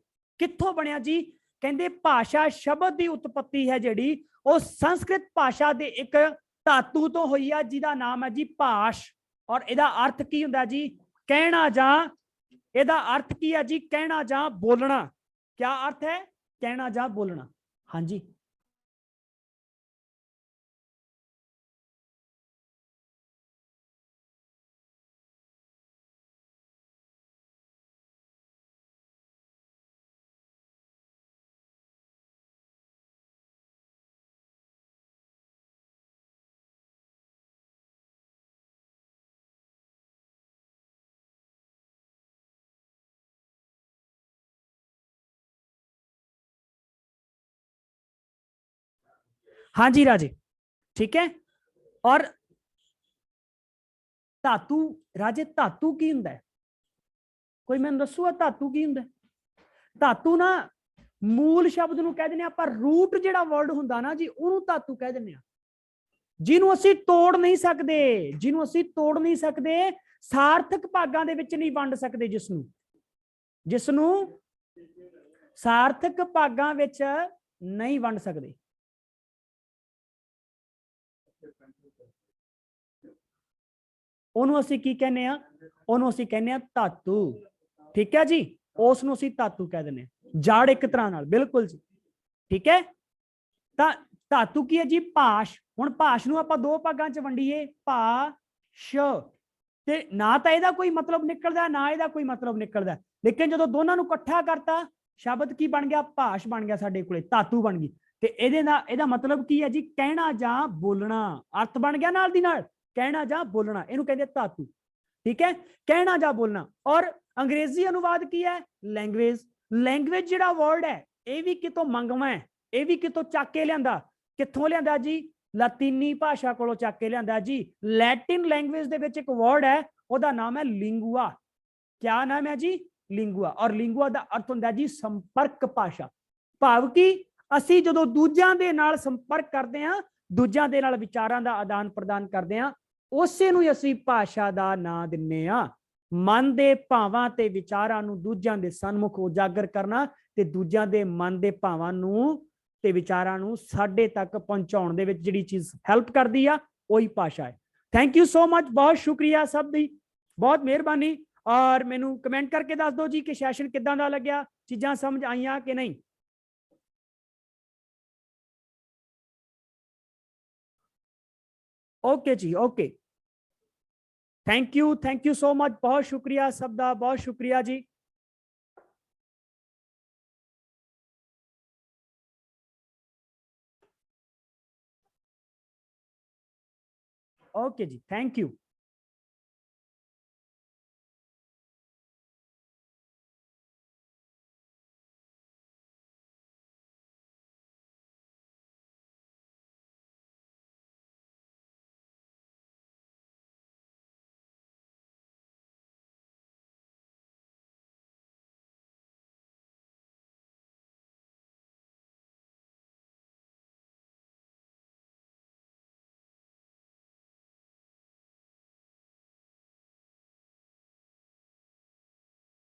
Speaker 1: ਕਿੱਥੋਂ ਬਣਿਆ ਜੀ? ਕਹਿੰਦੇ ਭਾਸ਼ਾ ਸ਼ਬਦ ਦੀ ਉਤਪਤੀ ਹੈ ਜਿਹੜੀ ਉਹ ਸੰਸਕ੍ਰਿਤ ਭਾਸ਼ਾ ਦੇ ਇੱਕ ਧਾਤੂ ਤੋਂ ਹੋਈ ਆ ਜਿਹਦਾ ਨਾਮ ਹੈ ਜੀ ਭਾਸ਼। ਔਰ ਇਹਦਾ ਅਰਥ ਕੀ ਹੁੰਦਾ ਜੀ? ਕਹਿਣਾ ਜਾਂ, ਇਹਦਾ ਅਰਥ ਕੀ ਹੈ ਜੀ? ਕਹਿਣਾ ਜਾਂ ਬੋਲਣਾ। ਕਿਆ ਅਰਥ ਹੈ? ਕਹਿਣਾ ਜਾਂ ਬੋਲਣਾ। ਹਾਂਜੀ हाँ जी राजे, ठीक है। और धातु राजे, धातु की हुंदा है? कोई मैनूं दस्सूगा धातु की हुंदा है? धातु ना मूल शब्द नूं कह दिंदे आ, पर रूट जिहड़ा वर्ड हुंदा ना जी उहनूं धातु कह दिंदे आ, जिहनूं असीं तोड़ नहीं सकदे, जिहनूं असीं तोड़ नहीं सकदे, सार्थक भागां दे विच नहीं वंड सकदे, जिसनूं सार्थक भागां विच नहीं वंड सकदे। ਉਹਨੂੰ ਅਸੀਂ ਕੀ ਕਹਿੰਦੇ ਆ? ਉਹਨੂੰ ਅਸੀਂ ਕਹਿੰਦੇ ਆ ਧਾਤੂ। ਠੀਕ ਹੈ ਜੀ, ਉਸ ਨੂੰ ਅਸੀਂ ਧਾਤੂ ਕਹਿ ਦਿੰਦੇ ਆ। ਜੜ ਇੱਕ ਤਰ੍ਹਾਂ ਨਾਲ, ਬਿਲਕੁਲ ਜੀ, ਠੀਕ ਹੈ। ਤਾਂ ਧਾਤੂ ਕੀ ਹੈ ਜੀ? ਭਾਸ਼। ਹੁਣ ਭਾਸ਼ ਨੂੰ ਆਪਾਂ ਦੋ ਭਾਗਾਂ ਚ ਵੰਡੀਏ, ਭਾਸ਼, ਤੇ ਨਾ ਤਾਂ ਇਹਦਾ ਕੋਈ ਮਤਲਬ ਨਿਕਲਦਾ ਨਾ ਇਹਦਾ ਕੋਈ ਮਤਲਬ ਨਿਕਲਦਾ, ਲੇਕਿਨ ਜਦੋਂ ਦੋਨਾਂ ਨੂੰ ਇਕੱਠਾ ਕਰਤਾ ਸ਼ਬਦ ਕੀ ਬਣ ਗਿਆ? ਭਾਸ਼ ਬਣ ਗਿਆ, ਸਾਡੇ ਕੋਲੇ ਧਾਤੂ ਬਣ ਗਈ। ਤੇ ਇਹਦੇ ਨਾਲ ਇਹਦਾ ਮਤਲਬ ਕੀ ਹੈ ਜੀ? ਕਹਿਣਾ ਜਾਂ ਬੋਲਣਾ। ਅਰਥ ਬਣ ਗਿਆ ਨਾਲ ਦੀ ਨਾਲ, ਕਹਿਣਾ ਜਾਂ ਬੋਲਣਾ, ਇਹਨੂੰ ਕਹਿੰਦੇ ਧਾਤੂ। ਠੀਕ ਹੈ, ਕਹਿਣਾ ਜਾਂ ਬੋਲਣਾ। ਔਰ ਅੰਗਰੇਜ਼ੀ ਅਨੁਵਾਦ ਕੀ ਹੈ? ਲੈਂਗੁਏਜ। ਲੈਂਗੁਏਜ ਜਿਹੜਾ ਵਰਡ ਹੈ ਇਹ ਵੀ ਕਿਤੋਂ ਮੰਗਵਾ ਹੈ, ਇਹ ਵੀ ਕਿਤੋਂ ਚੱਕ ਕੇ ਲਿਆਂਦਾ। ਕਿੱਥੋਂ ਲਿਆਂਦਾ ਜੀ? ਲਾਤੀਨੀ ਭਾਸ਼ਾ ਕੋਲੋਂ ਚੱਕ ਕੇ ਲਿਆਂਦਾ ਜੀ। ਲੈਟਿਨ ਲੈਂਗੁਏਜ ਦੇ ਵਿੱਚ ਇੱਕ ਵਰਡ ਹੈ, ਉਹਦਾ ਨਾਮ ਹੈ ਲਿੰਗੂਆ। ਕਿਆ ਨਾਮ ਹੈ ਜੀ? ਲਿੰਗੂਆ। ਔਰ ਲਿੰਗੂਆ ਦਾ ਅਰਥ ਹੁੰਦਾ ਜੀ ਸੰਪਰਕ ਭਾਸ਼ਾ। ਭਾਵ ਕਿ ਅਸੀਂ ਜਦੋਂ ਦੂਜਿਆਂ ਦੇ ਨਾਲ ਸੰਪਰਕ ਕਰਦੇ ਹਾਂ, ਦੂਜਿਆਂ ਦੇ ਨਾਲ ਵਿਚਾਰਾਂ ਦਾ ਆਦਾਨ ਪ੍ਰਦਾਨ ਕਰਦੇ ਹਾਂ, ਉਸੇ ਨੂੰ ਅਸੀਂ ਭਾਸ਼ਾ ਦਾ ਨਾਂ ਦਿੰਨੇ ਆ। ਮਨ ਦੇ ਭਾਵਾਂ ਤੇ ਵਿਚਾਰਾਂ ਨੂੰ ਦੂਜਿਆਂ ਦੇ ਸਨਮੁਖ ਉਜਾਗਰ ਕਰਨਾ ਤੇ ਦੂਜਿਆਂ ਦੇ ਮਨ ਦੇ ਭਾਵਾਂ ਨੂੰ ਤੇ ਵਿਚਾਰਾਂ ਨੂੰ ਸਾਡੇ ਤੱਕ ਪਹੁੰਚਾਉਣ ਦੇ ਵਿੱਚ ਜਿਹੜੀ ਚੀਜ਼ ਹੈਲਪ ਕਰਦੀ ਆ, ਉਹੀ ਭਾਸ਼ਾ ਹੈ। ਥੈਂਕ ਯੂ ਸੋ ਮਚ, ਬਹੁਤ ਸ਼ੁਕਰੀਆ ਸਭ ਦੀ, ਬਹੁਤ ਮਿਹਰਬਾਨੀ। ਔਰ ਮੈਨੂੰ ਕਮੈਂਟ ਕਰਕੇ ਦੱਸ ਦਿਓ ਜੀ ਕਿ ਸੈਸ਼ਨ ਕਿੱਦਾਂ ਦਾ ਲੱਗਿਆ, ਚੀਜ਼ਾਂ ਸਮਝ ਆਈਆਂ ਕਿ ਨਹੀਂ। ओके जी, okay, thank you so much, बहुत शुक्रिया सब दा, बहुत शुक्रिया जी। ओके जी, थैंक यू।